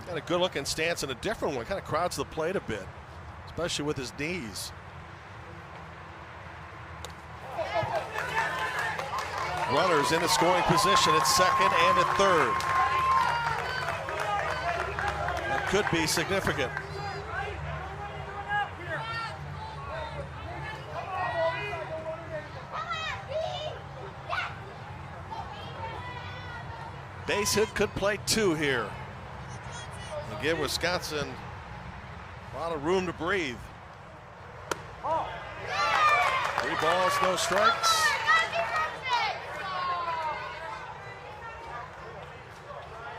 Got a good looking stance and a different one. Kind of crowds the plate a bit, especially with his knees. Runners in a scoring position at second and at third. That could be significant. Base hit could play two here. And give Wisconsin a lot of room to breathe. 3 balls, no strikes.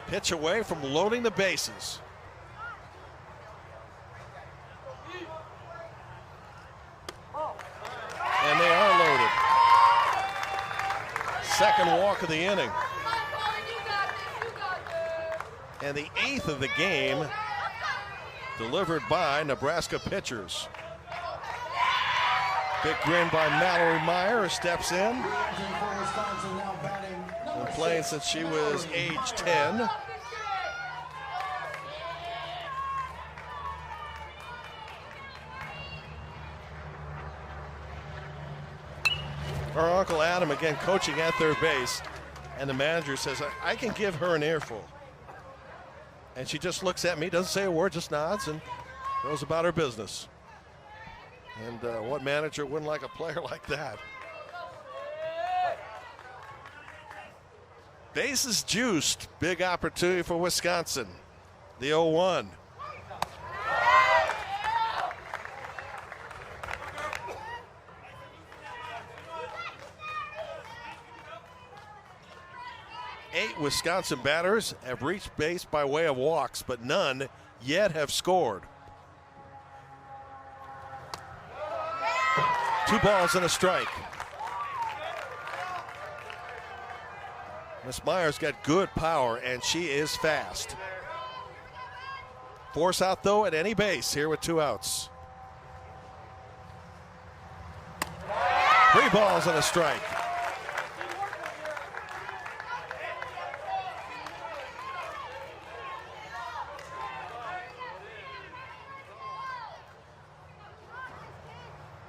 Pitch away from loading the bases. And they are loaded. Second walk of the inning. And the 8th of the game, delivered by Nebraska pitchers. Big grin by Mallory Meyer, steps in. Been playing since she was age 10. Her Uncle Adam again coaching at third base, and the manager says, I can give her an earful. And she just looks at me, doesn't say a word, just nods and goes about her business. And what manager wouldn't like a player like that? Bases juiced. Big opportunity for Wisconsin. The 0-1. Eight Wisconsin batters have reached base by way of walks, but none yet have scored. 2 balls and a strike. Miss Meyer's got good power, and she is fast. Force out, though, at any base here with 2 outs. 3 balls and a strike.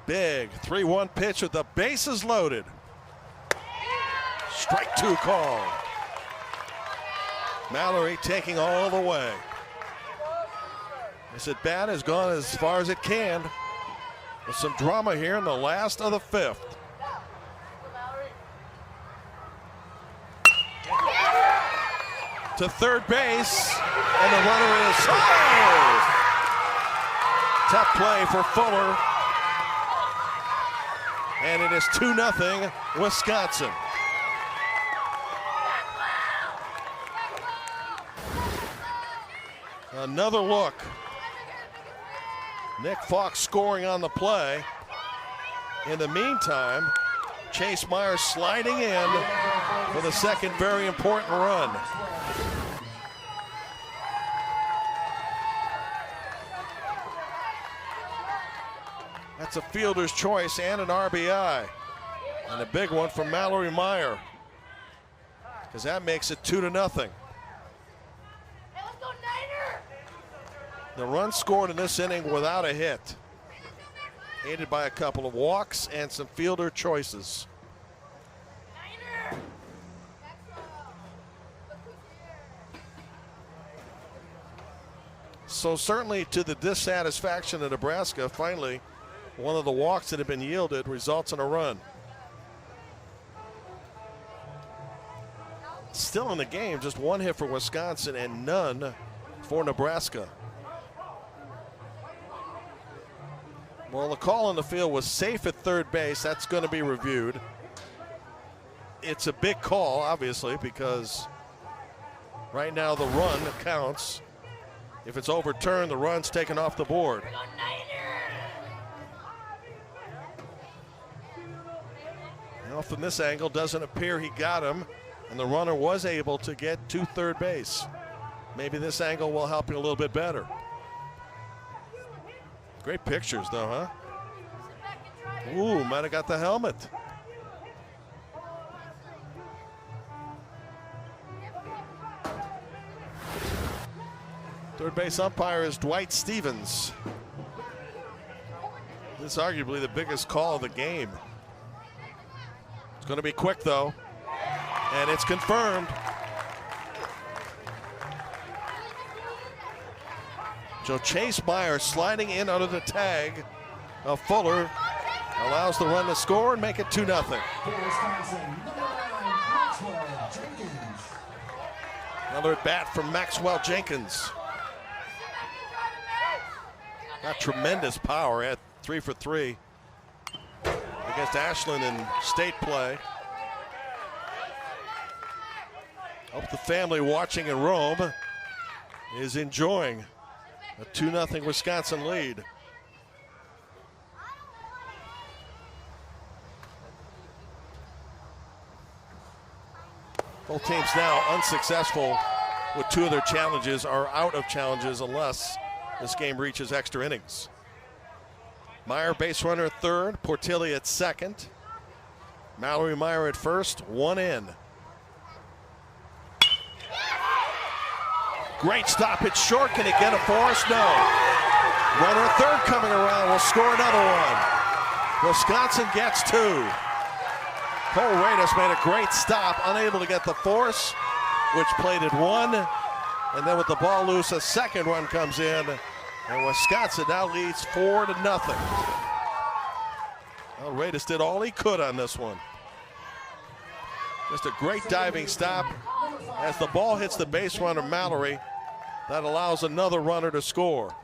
Big 3-1 pitch with the bases loaded. Strike 2 call. Mallory taking all the way. This at bat has gone as far as it can. With some drama here in the last of the 5th. To third base, and the runner is tough play for Fuller. And it is 2-0 Wisconsin. Another look. Nick Fox scoring on the play. In the meantime, Chase Myers sliding in for the second very important run. That's a fielder's choice and an RBI. And a big one from Mallory Meyer, because that makes it 2-0. The run scored in this inning without a hit, aided by a couple of walks and some fielder choices. So certainly to the dissatisfaction of Nebraska, finally, one of the walks that have been yielded results in a run. Still in the game, just 1 hit for Wisconsin and none for Nebraska. Well, the call on the field was safe at third base. That's going to be reviewed. It's a big call, obviously, because right now the run counts. If it's overturned, the run's taken off the board. Well, from this angle, doesn't appear he got him, and the runner was able to get to third base. Maybe this angle will help you a little bit better. Great pictures, though, huh? Ooh, might have got the helmet. Third base umpire is Dwight Stevens. This is arguably the biggest call of the game. It's going to be quick, though, and it's confirmed. So Chase Meyer sliding in under the tag of Fuller allows the run to score and make it 2-0. Another at bat from Maxwell Jenkins. Got tremendous power at 3 for 3 against Ashland in state play. Hope the family watching in Rome is enjoying a 2-0 Wisconsin lead. Both teams now unsuccessful with 2 of their challenges, are out of challenges unless this game reaches extra innings. Meyer, base runner at third, Portilli at second. Mallory Meyer at first, 1 in. Great stop, hit short. Can he get a force? No. Runner at third coming around, will score another one. Wisconsin gets 2. Cole Reyes made a great stop, unable to get the force, which plated 1. And then with the ball loose, a second run comes in. And Wisconsin now leads 4-0. Well, Reyes did all he could on this one. Just a great diving stop. As the ball hits the base runner, Mallory, that allows another runner to score.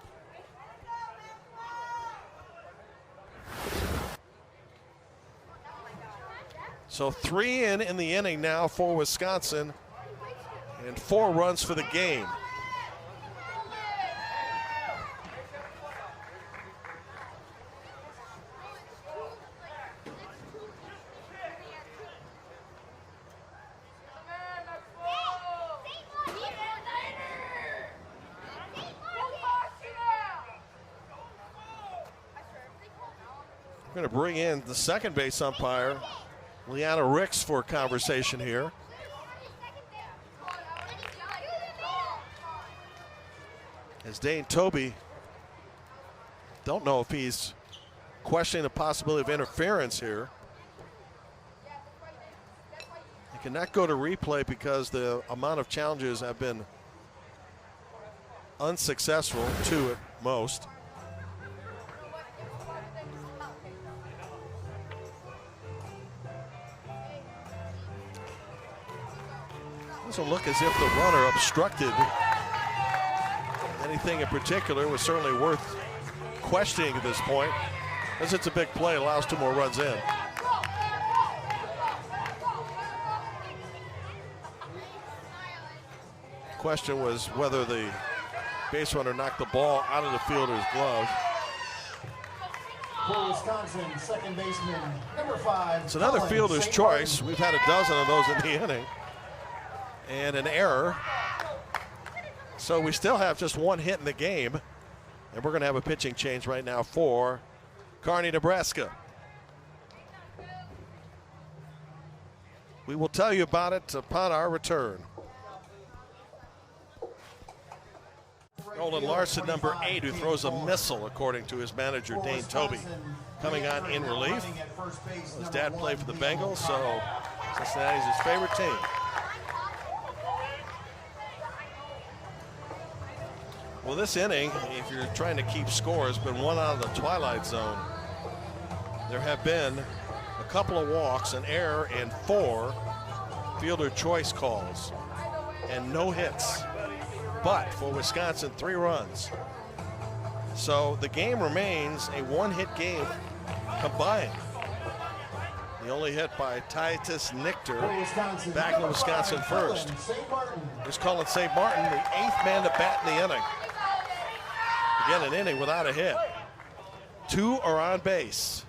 So 3 in the inning now for Wisconsin, and 4 runs for the game. We're going to bring in the second base umpire, Leanna Ricks, for a conversation here. As Dane Toby, don't know if he's questioning the possibility of interference here. He cannot go to replay because the amount of challenges have been unsuccessful, 2 at most. Doesn't look as if the runner obstructed anything in particular. It was certainly worth questioning at this point, as it's a big play, allows 2 more runs in. The question was whether the base runner knocked the ball out of the fielder's glove. For Wisconsin, second baseman, number 5. It's another fielder's choice. We've had a dozen of those in the inning. And an error. So we still have just 1 hit in the game. And we're going to have a pitching change right now for Kearney, Nebraska. We will tell you about it upon our return. Nolan Larson, number 8, who throws a missile, according to his manager, Dane Toby, coming on in relief. His dad played for the Bengals, so Cincinnati's his favorite team. Well, this inning, if you're trying to keep score, has been 1 out of the twilight zone. There have been a couple of walks, an error, and 4 fielder choice calls, and no hits. But for Wisconsin, 3 runs. So the game remains a 1-hit game combined. The only hit by Titus Nichter, back in Wisconsin first. Here's Cullen St. Martin, the 8th man to bat in the inning. Again, an inning without a hit. 2 are on base.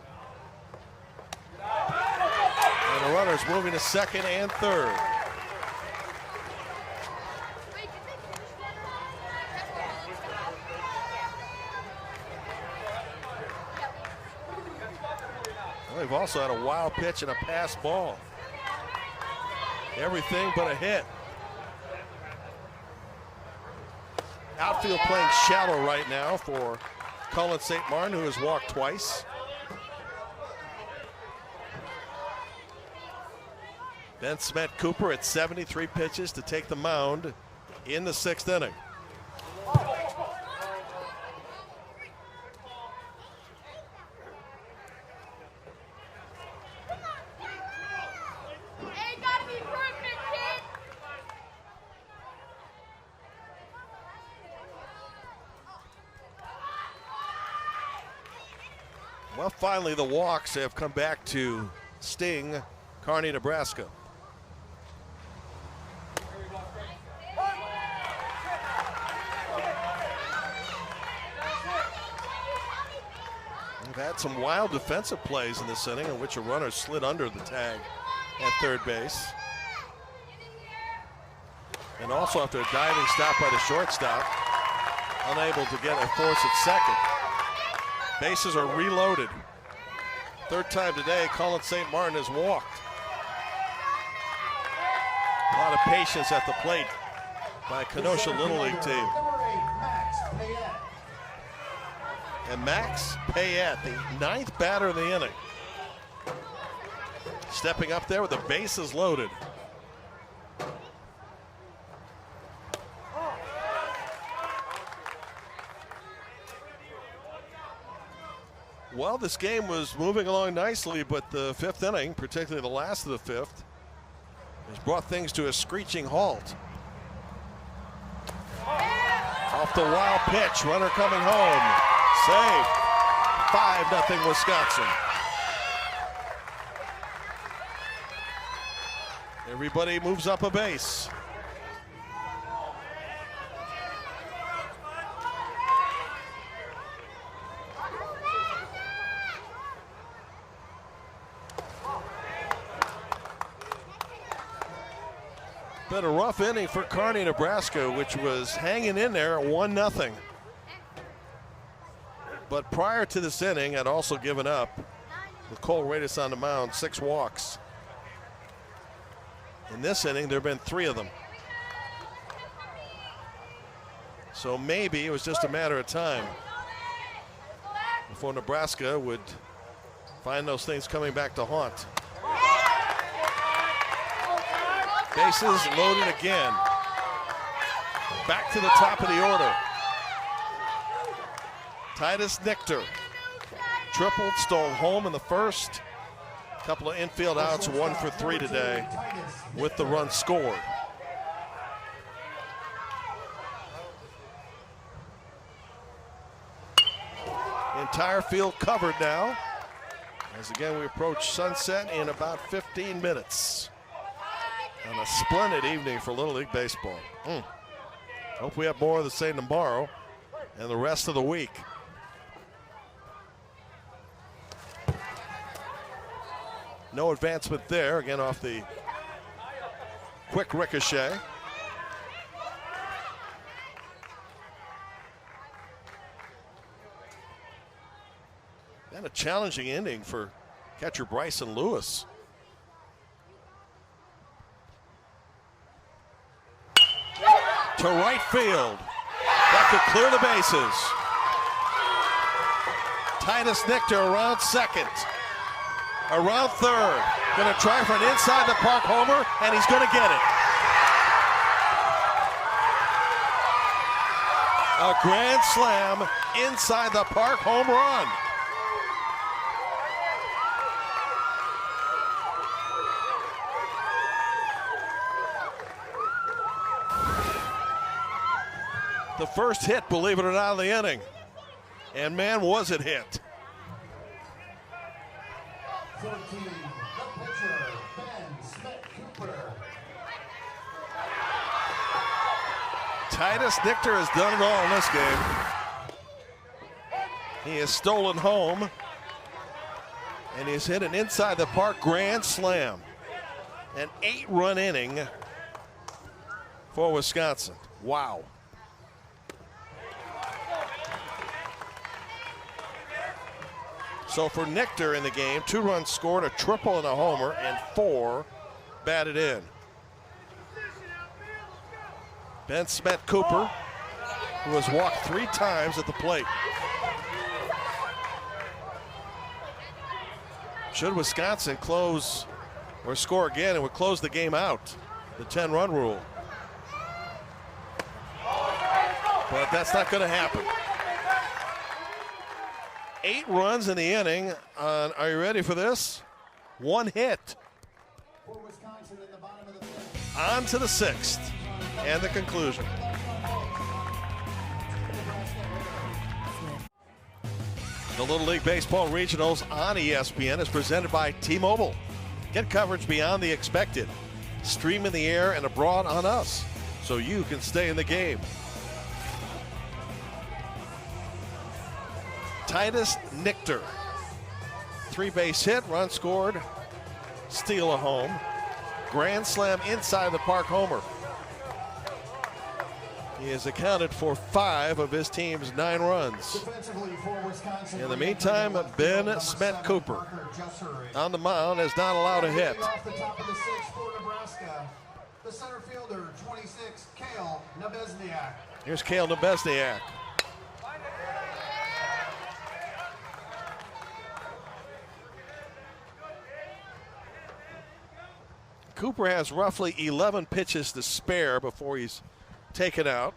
And the runners moving to second and third. Well, they've also had a wild pitch and a pass ball. Everything but a hit. Outfield playing shallow right now for Colin St. Martin, who has walked twice. Ben Smet Cooper at 73 pitches to take the mound in the 6th inning. Well, finally the walks have come back to sting Kearney, Nebraska. We've had some wild defensive plays in this inning in which a runner slid under the tag at third base. And also after a diving stop by the shortstop, unable to get a force at second. Bases are reloaded. Third time today, Colin St. Martin has walked. A lot of patience at the plate by Kenosha Little League team. And Max Payette, the 9th batter of the inning. Stepping up there with the bases loaded. Well, this game was moving along nicely, but the 5th inning, particularly the last of the 5th, has brought things to a screeching halt. Off the wild pitch, runner coming home. Save. 5-0 Wisconsin. Everybody moves up a base. Been a rough inning for Kearney, Nebraska, which was hanging in there at 1-0. But prior to this inning, had also given up, with Cole Radis on the mound, 6 walks. In this inning, there have been 3 of them. So maybe it was just a matter of time before Nebraska would find those things coming back to haunt. Bases loaded again. Back to the top of the order. Titus Nichter tripled, stole home in the first. Couple of infield outs, 1 for 3 today with the run scored. Entire field covered now. As again we approach sunset in about 15 minutes. And a splendid evening for Little League Baseball. Hope we have more of the same tomorrow and the rest of the week. No advancement there, again off the quick ricochet. And a challenging inning for catcher Bryson Lewis. To right field. That could clear the bases. Titus Nichter around second. Around third. Going to try for an inside the park homer, and he's going to get it. A grand slam inside the park home run. The first hit, believe it or not, of the inning. And man, was it hit. 14, the pitcher, Ben Smet Cooper. Titus Nichter has done it all in this game. He has stolen home, and he's hit an inside the park grand slam. An 8-run inning for Wisconsin. Wow. So for Nichter in the game, 2 runs scored, a triple and a homer, and 4 batted in. Ben Smet Cooper, who has walked 3 times at the plate. Should Wisconsin close or score again, it would close the game out, the 10-run rule. But that's not going to happen. 8 runs in the inning. Are you ready for this? 1 hit. On to the 6th and the conclusion. The Little League Baseball Regionals on ESPN is presented by T-Mobile. Get coverage beyond the expected. Stream in the air and abroad on us, so you can stay in the game. Titus Nichter, 3-base hit, run scored, steal a home, grand slam inside the park homer. He has accounted for 5 of his team's 9 runs. In the meantime, Ben Smet Cooper on the mound has not allowed a hit. Off the top of the 6th for Nebraska, the center fielder, 26, Cale Nebesniak. Here's Cale Nebesniak. Cooper has roughly 11 pitches to spare before he's taken out.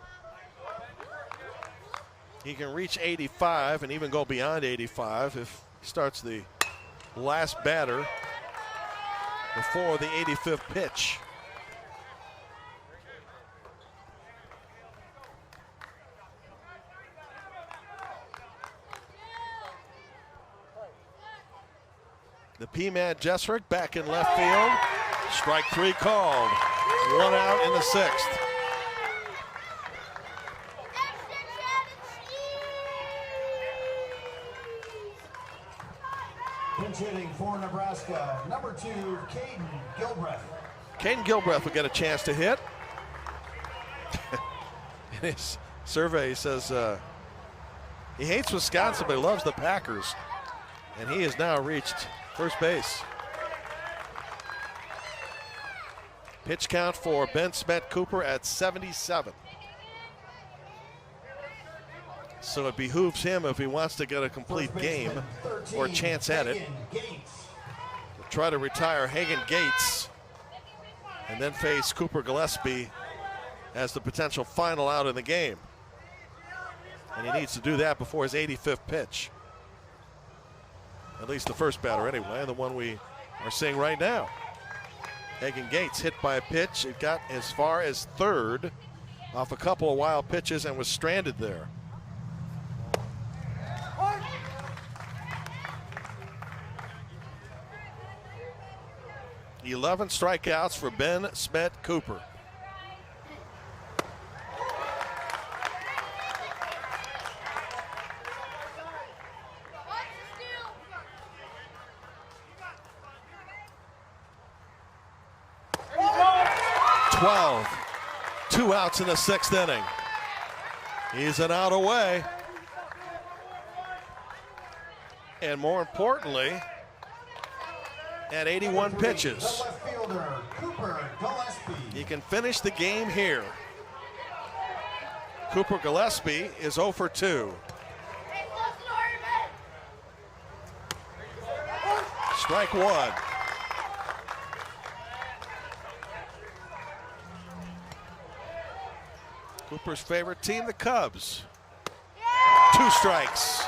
He can reach 85 and even go beyond 85 if he starts the last batter before the 85th pitch. The P-Man Jesrick back in left field. Strike 3 called. 1 out in the 6th. Pinch hitting for Nebraska, number 2, Caden Gilbreth. Caden Gilbreth will get a chance to hit. In his survey, he says he hates Wisconsin, but he loves the Packers. And he has now reached first base. Pitch count for Ben Smet Cooper at 77. So it behooves him, if he wants to get a complete game or a chance at it, to try to retire Hagen Gates and then face Cooper Gillespie as the potential final out in the game. And he needs to do that before his 85th pitch. At least the first batter anyway, the one we are seeing right now. Hagen Gates hit by a pitch. It got as far as 3rd off a couple of wild pitches and was stranded there. Eleven strikeouts for Ben Smet Cooper. Two outs in the 6th inning. He's an out away. And more importantly, at 81 pitches, he can finish the game here. Cooper Gillespie is 0 for 2. Strike 1. Cooper's favorite team, the Cubs. 2 strikes.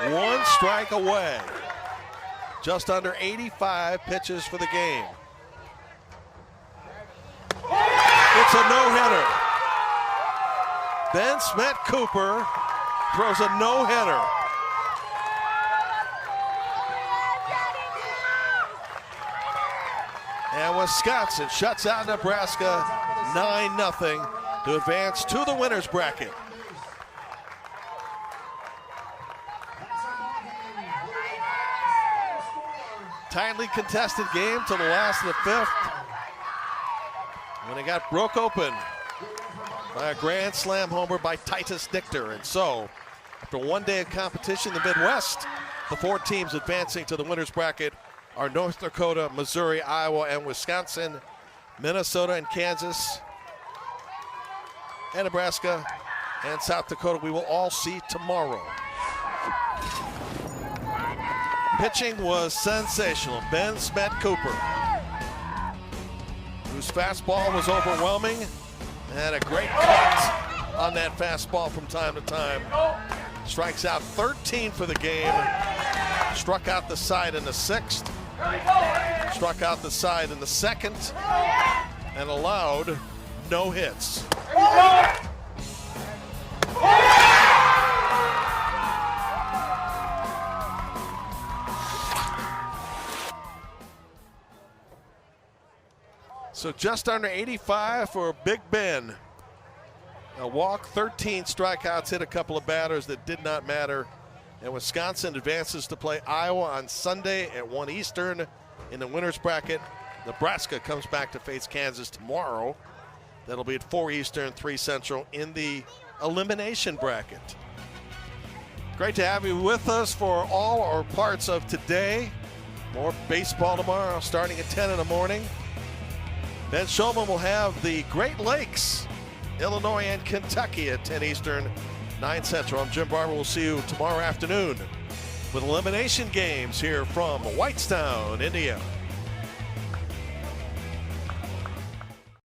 1 strike away. Just under 85 pitches for the game. It's a no-hitter. Ben Smet Cooper throws a no-hitter. And Wisconsin shuts out Nebraska 9-0 to advance to the winners bracket. tightly contested game till the last of the fifth, when it got broke open by a grand slam homer by Titus Dichter. And so, after one day of competition in the Midwest, the 4 teams advancing to the winner's bracket are North Dakota, Missouri, Iowa, and Wisconsin. Minnesota and Kansas and Nebraska and South Dakota we will all see tomorrow. Pitching was sensational. Ben Smet Cooper, whose fastball was overwhelming, had a great cut on that fastball from time to time. Strikes out 13 for the game. Struck out the side in the 6th. Struck out the side in the 2nd. And allowed no hits. So just under 85 for Big Ben. A walk, 13 strikeouts, hit a couple of batters that did not matter. And Wisconsin advances to play Iowa on Sunday at 1 Eastern in the winner's bracket. Nebraska comes back to face Kansas tomorrow. That'll be at 4 Eastern, 3 Central in the elimination bracket. Great to have you with us for all or parts of today. More baseball tomorrow starting at 10 in the morning. Ben Shulman will have the Great Lakes, Illinois and Kentucky at 10 Eastern, 9 Central. I'm Jim Barber. We'll see you tomorrow afternoon with elimination games here from Whitestown, Indiana.